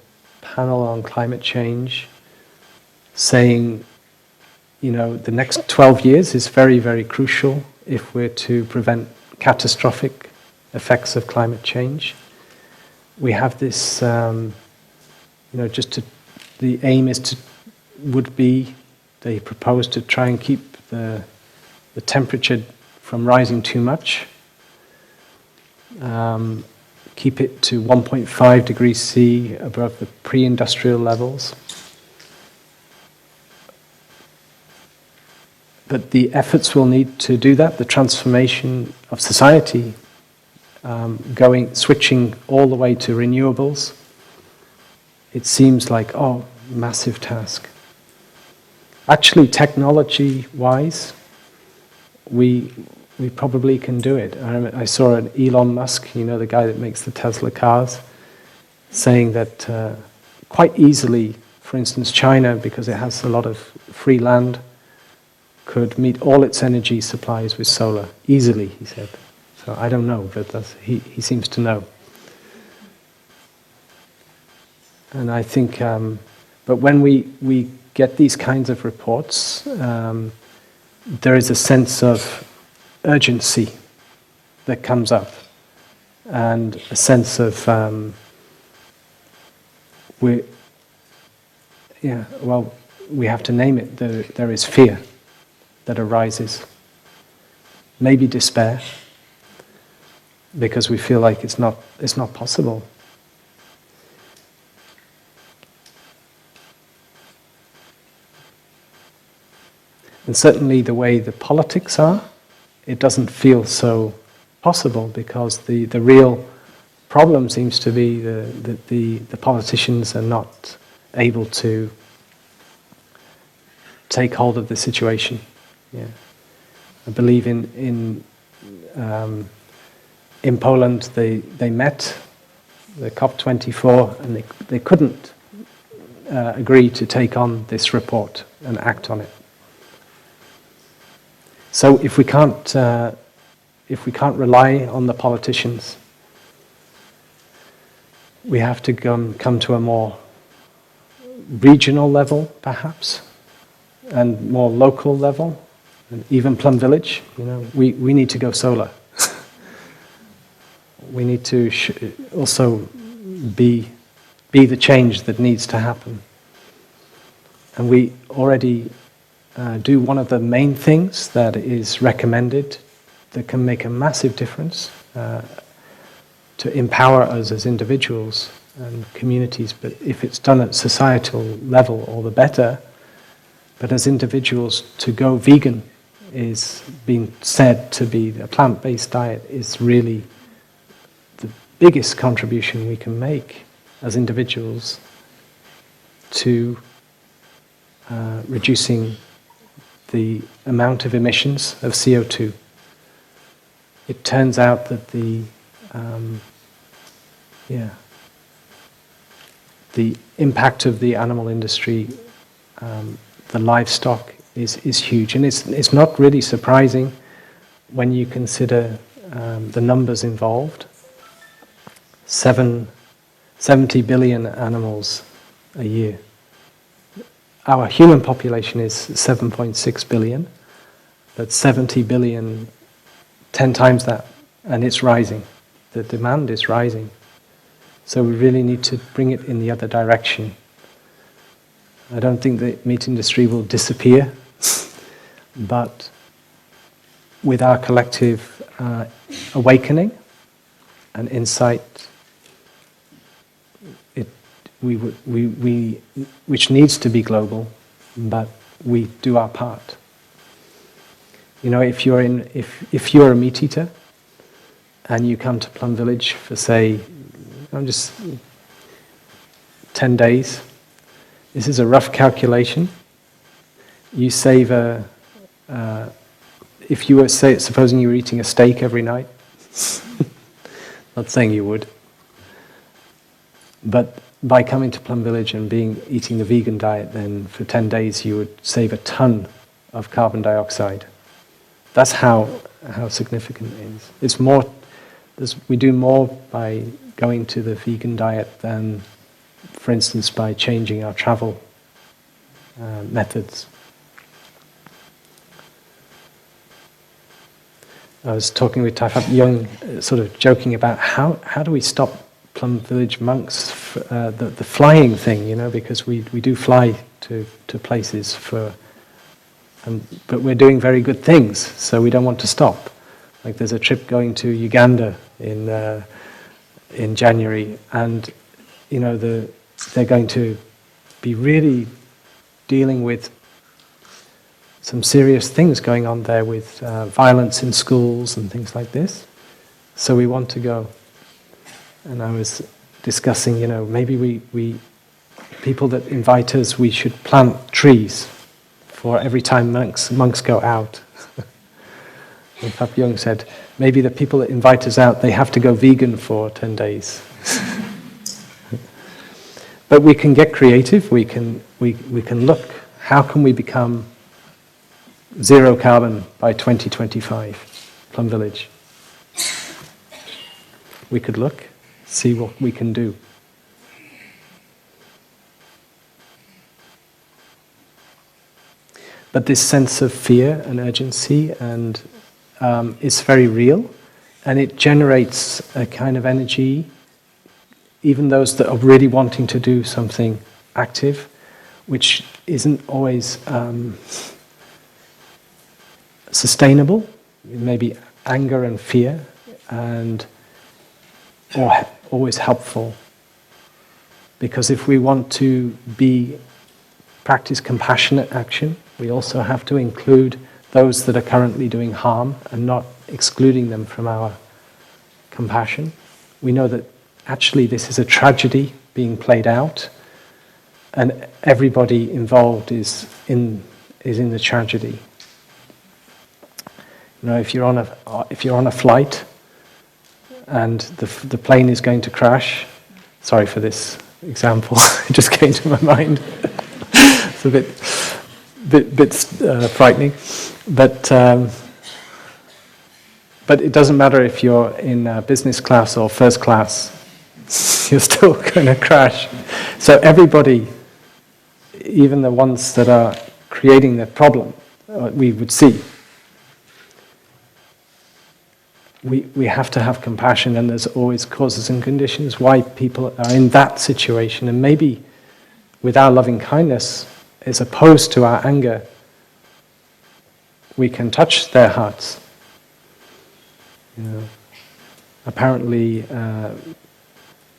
Panel on Climate Change, saying, the next 12 years is very, very crucial if we're to prevent catastrophic effects of climate change. We have this, the aim would be, they propose to try and keep the temperature from rising too much. keep it to 1.5 degrees C above the pre-industrial levels. But the efforts we'll need to do that, the transformation of society, switching all the way to renewables, it seems like, massive task. Actually, technology-wise, we probably can do it. I saw an Elon Musk, the guy that makes the Tesla cars, saying that quite easily, for instance, China, because it has a lot of free land, could meet all its energy supplies with solar easily, he said. So I don't know, but he seems to know. And I think, but when we get these kinds of reports, there is a sense of urgency that comes up, and a sense of we have to name it. There is fear that arises, maybe despair, because we feel like it's not possible. And certainly the way the politics are, it doesn't feel so possible, because the real problem seems to be the politicians are not able to take hold of the situation. Yeah, I believe in Poland they met the COP24 and they couldn't agree to take on this report and act on it. So if we can't rely on the politicians, we have to come to a more regional level, perhaps, and more local level, and even Plum Village. We need to go solar. We need to also be the change that needs to happen. And we already do one of the main things that is recommended that can make a massive difference to empower us as individuals and communities. But if it's done at societal level, all the better. But as individuals, to go vegan is being said to be a plant-based diet is really the biggest contribution we can make as individuals to reducing the amount of emissions of CO2. It turns out that the impact of the animal industry, the livestock, is huge, and it's not really surprising when you consider the numbers involved. 70 billion animals a year. Our human population is 7.6 billion, but 70 billion, 10 times that, and it's rising. The demand is rising. So we really need to bring it in the other direction. I don't think the meat industry will disappear, but with our collective awakening and insight, which needs to be global, but we do our part. If you're a meat eater and you come to Plum Village for, say, just 10 days, this is a rough calculation. You save if you were, supposing you were eating a steak every night, not saying you would, but by coming to Plum Village and eating the vegan diet, then for 10 days you would save a ton of carbon dioxide. That's how significant it is. It's more. We do more by going to the vegan diet than, for instance, by changing our travel methods. I was talking with Tai Phap Young, sort of joking about how do we stop Plum Village monks the flying thing, because we do fly to places but we're doing very good things, so we don't want to stop. Like there's a trip going to Uganda in January, and they're going to be really dealing with some serious things going on there with violence in schools and things like this. So we want to go. And I was discussing, maybe we people that invite us, we should plant trees for every time monks go out. And Pap Young said, maybe the people that invite us out, they have to go vegan for 10 days. But we can get creative, we can look, how can we become zero carbon by 2025, Plum Village? We could look, see what we can do. But this sense of fear and urgency and is very real, and it generates a kind of energy. Even those that are really wanting to do something active, which isn't always sustainable, maybe anger and fear, or always helpful. Because if we want to practice compassionate action, we also have to include those that are currently doing harm and not excluding them from our compassion. We know that actually this is a tragedy being played out, and everybody involved is in the tragedy. If you're on a flight and the plane is going to crash, sorry for this example, it just came to my mind. It's a bit frightening, but it doesn't matter if you're in business class or first class, you're still going to crash. So everybody, even the ones that are creating the problem, we would see. We have to have compassion, and there's always causes and conditions why people are in that situation, and maybe with our loving kindness, as opposed to our anger, we can touch their hearts. Apparently,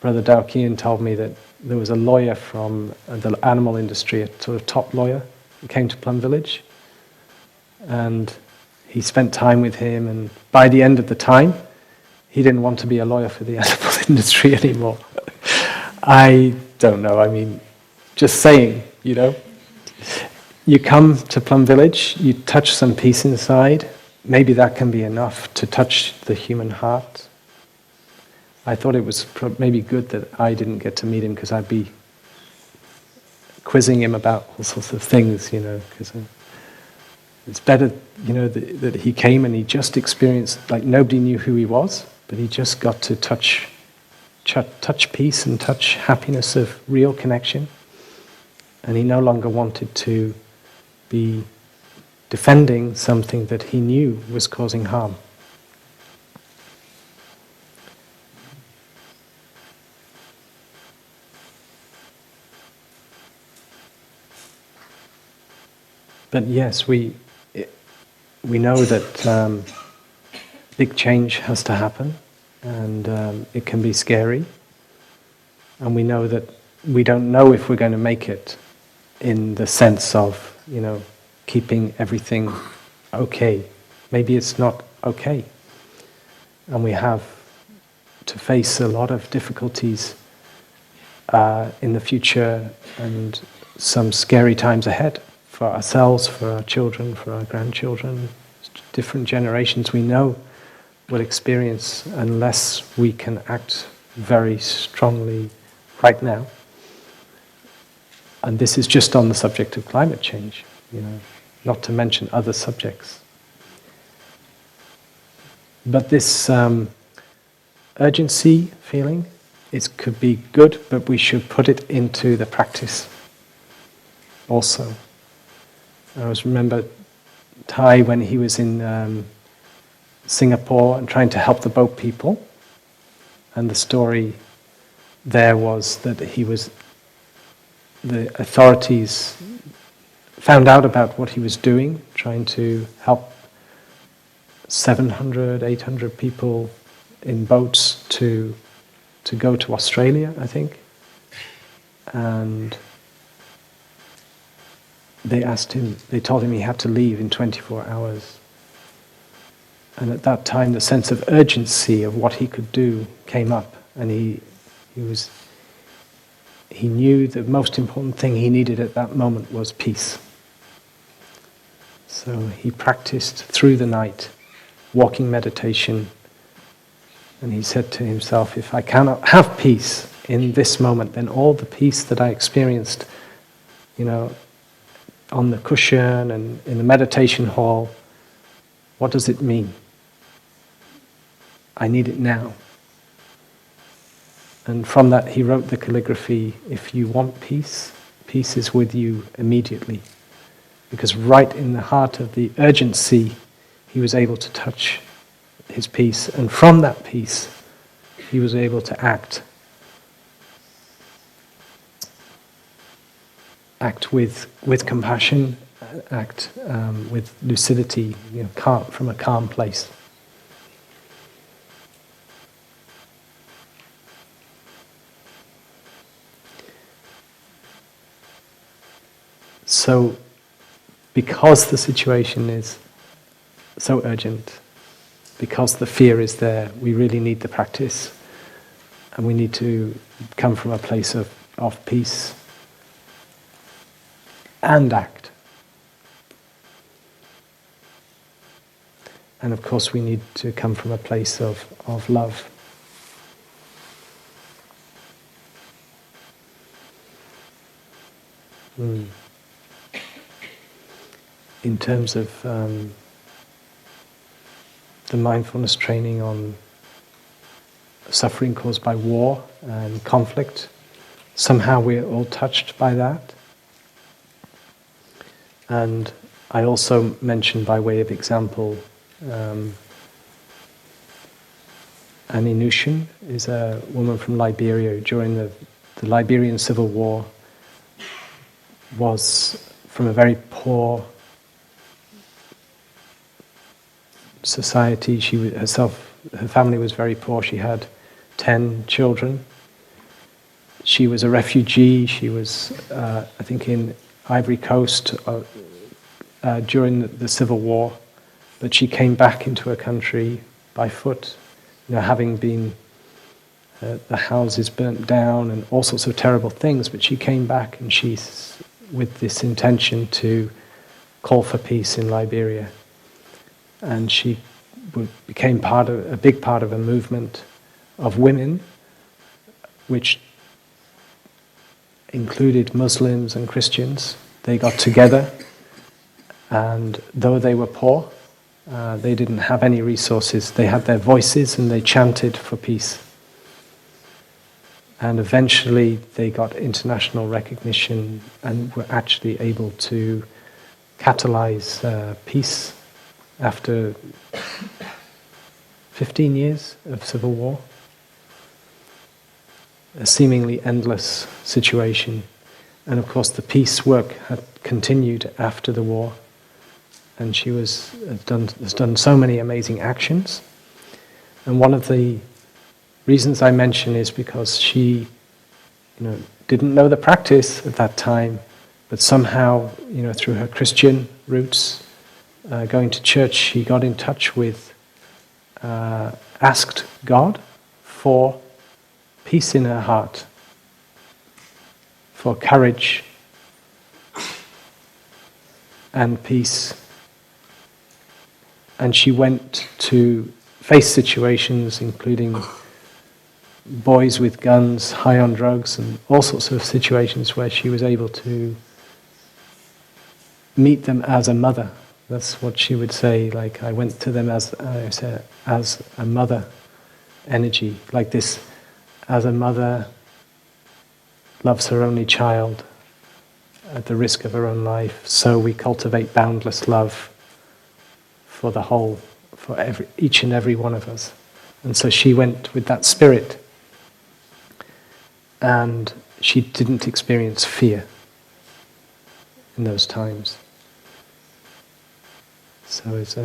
Brother Dao Kian told me that there was a lawyer from the animal industry, a sort of top lawyer, who came to Plum Village, and he spent time with him, and by the end of the time, he didn't want to be a lawyer for the animal industry anymore. I don't know, just saying, You come to Plum Village, you touch some peace inside, maybe that can be enough to touch the human heart. I thought it was maybe good that I didn't get to meet him, because I'd be quizzing him about all sorts of things, because it's better, that he came and he just experienced, like nobody knew who he was, but he just got to touch peace and touch happiness of real connection. And he no longer wanted to be defending something that he knew was causing harm. But yes, we know that big change has to happen, and it can be scary. And we know that we don't know if we're going to make it, in the sense of, keeping everything okay. Maybe it's not okay. And we have to face a lot of difficulties in the future, and some scary times ahead for ourselves, for our children, for our grandchildren. Different generations we know will experience, unless we can act very strongly right now. And this is just on the subject of climate change, not to mention other subjects. But this urgency feeling, it could be good, but we should put it into the practice also. I always remember Thai when he was in Singapore and trying to help the boat people, and the story there was that the authorities found out about what he was doing, trying to help 700, 800 people in boats to go to Australia, I think. And they told him he had to leave in 24 hours. And at that time, the sense of urgency of what he could do came up, and he knew the most important thing he needed at that moment was peace. So he practiced through the night, walking meditation, and he said to himself, if I cannot have peace in this moment, then all the peace that I experienced, on the cushion and in the meditation hall, what does it mean? I need it now. And from that he wrote the calligraphy, if you want peace, peace is with you immediately. Because right in the heart of the urgency, he was able to touch his peace. And from that peace, he was able to act. Act with compassion, act with lucidity, from a calm place. So, because the situation is so urgent, because the fear is there, we really need the practice, and we need to come from a place of peace and act. And of course we need to come from a place of love. In terms of the mindfulness training on suffering caused by war and conflict, somehow we're all touched by that. And I also mentioned by way of example, Annie Nushin is a woman from Liberia during the Liberian Civil War, was from a very poor society. Her family was very poor. She had 10 children. She was a refugee. She was, I think, in Ivory Coast during the Civil War, but she came back into her country by foot, having been the houses burnt down and all sorts of terrible things. But she came back, and she's with this intention to call for peace in Liberia. And she became a big part of a movement of women, which included Muslims and Christians. They got together, and though they were poor, they didn't have any resources. They had their voices, and they chanted for peace. And eventually they got international recognition and were actually able to catalyze peace after 15 years of civil war. A seemingly endless situation. And of course the peace work had continued after the war. And she has done so many amazing actions. And one of the reasons I mention is because she didn't know the practice at that time, but somehow, through her Christian roots, going to church, she got in touch with, asked God for peace in her heart, for courage and peace. And she went to face situations including boys with guns, high on drugs, and all sorts of situations where she was able to meet them as a mother. That's what she would say, like, I went to them as a mother energy, like this, as a mother loves her only child at the risk of her own life, so we cultivate boundless love for the whole, for each and every one of us. And so she went with that spirit, and she didn't experience fear in those times. So it's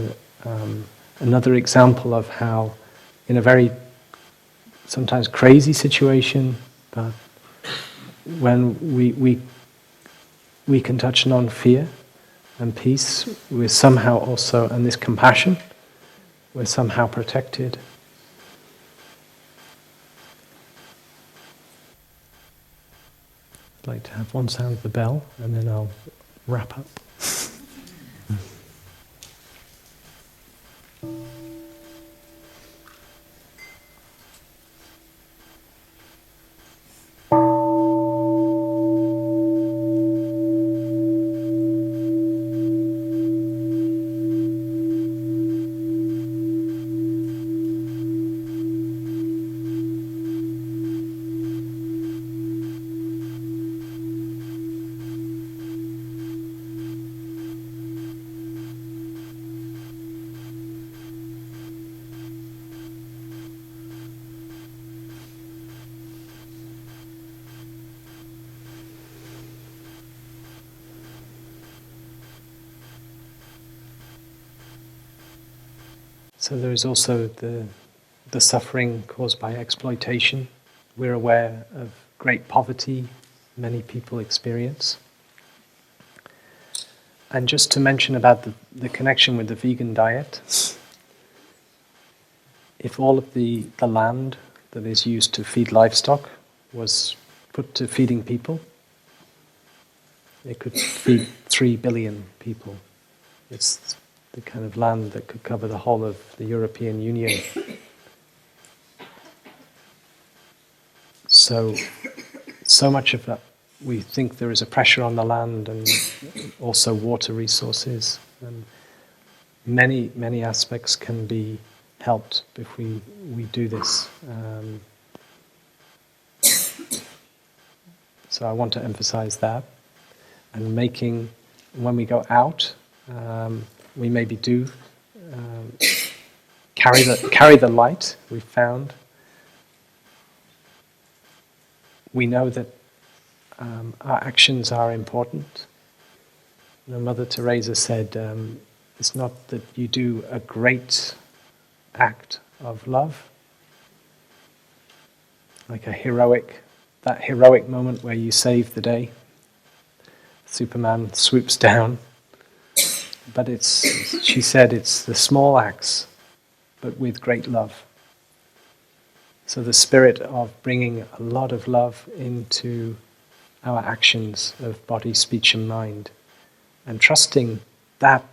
another example of how, in a very sometimes crazy situation, but when we can touch non-fear and peace, we're somehow also, and this compassion, we're somehow protected. I'd like to have one sound of the bell, and then I'll wrap up. So there is also the suffering caused by exploitation. We're aware of great poverty many people experience. And just to mention about the connection with the vegan diet, if all of the land that is used to feed livestock was put to feeding people, it could feed 3 billion people. It's the kind of land that could cover the whole of the European Union. So much of that, we think there is a pressure on the land and also water resources. And many aspects can be helped if we do this. So I want to emphasize that. And when we go out, we maybe do carry the light we found. We know that our actions are important. Mother Teresa said, it's not that you do a great act of love, like that heroic moment where you save the day. Superman swoops down. But she said, it's the small acts, but with great love. So the spirit of bringing a lot of love into our actions of body, speech and mind, and trusting that,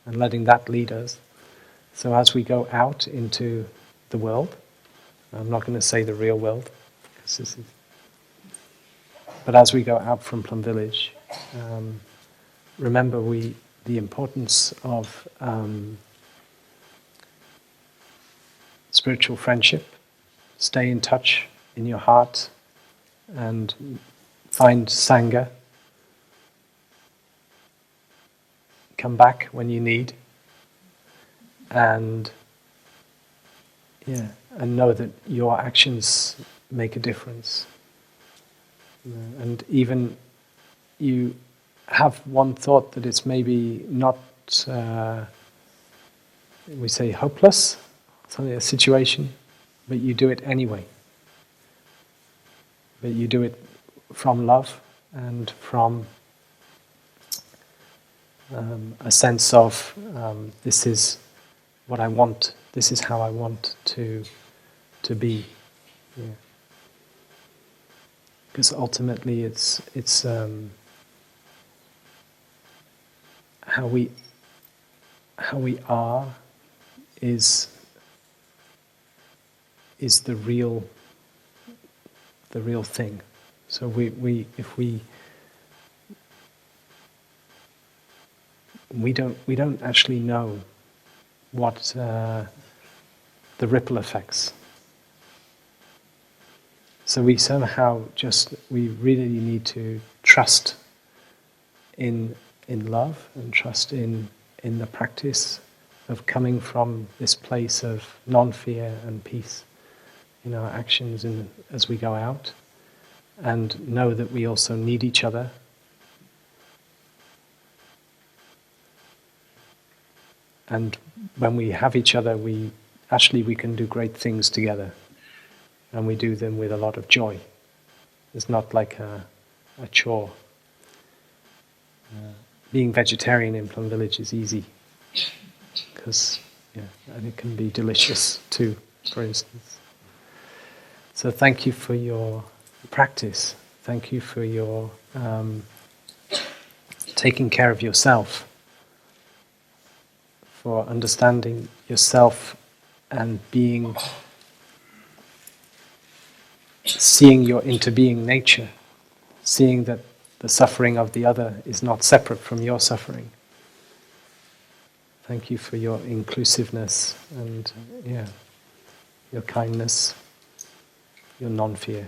and letting that lead us. So as we go out into the world, I'm not going to say the real world, but as we go out from Plum Village, remember the importance of spiritual friendship. Stay in touch in your heart and find Sangha. Come back when you need. And know that your actions make a difference. And even you have one thought that it's maybe not, we say hopeless, something, a situation, but you do it anyway. But you do it from love and from a sense of this is what I want, this is how I want to be. Yeah. Because ultimately it's how we are is the real thing. So if we don't actually know what the ripple effects. So we really need to trust in love and trust in the practice of coming from this place of non-fear and peace in our actions as we go out, and know that we also need each other. And when we have each other, we can do great things together, and we do them with a lot of joy. It's not like a chore. Being vegetarian in Plum Village is easy, because and it can be delicious too, for instance. So thank you for your practice. Thank you for your taking care of yourself, for understanding yourself and seeing your interbeing nature, seeing that the suffering of the other is not separate from your suffering. Thank you for your inclusiveness and your kindness, your non-fear.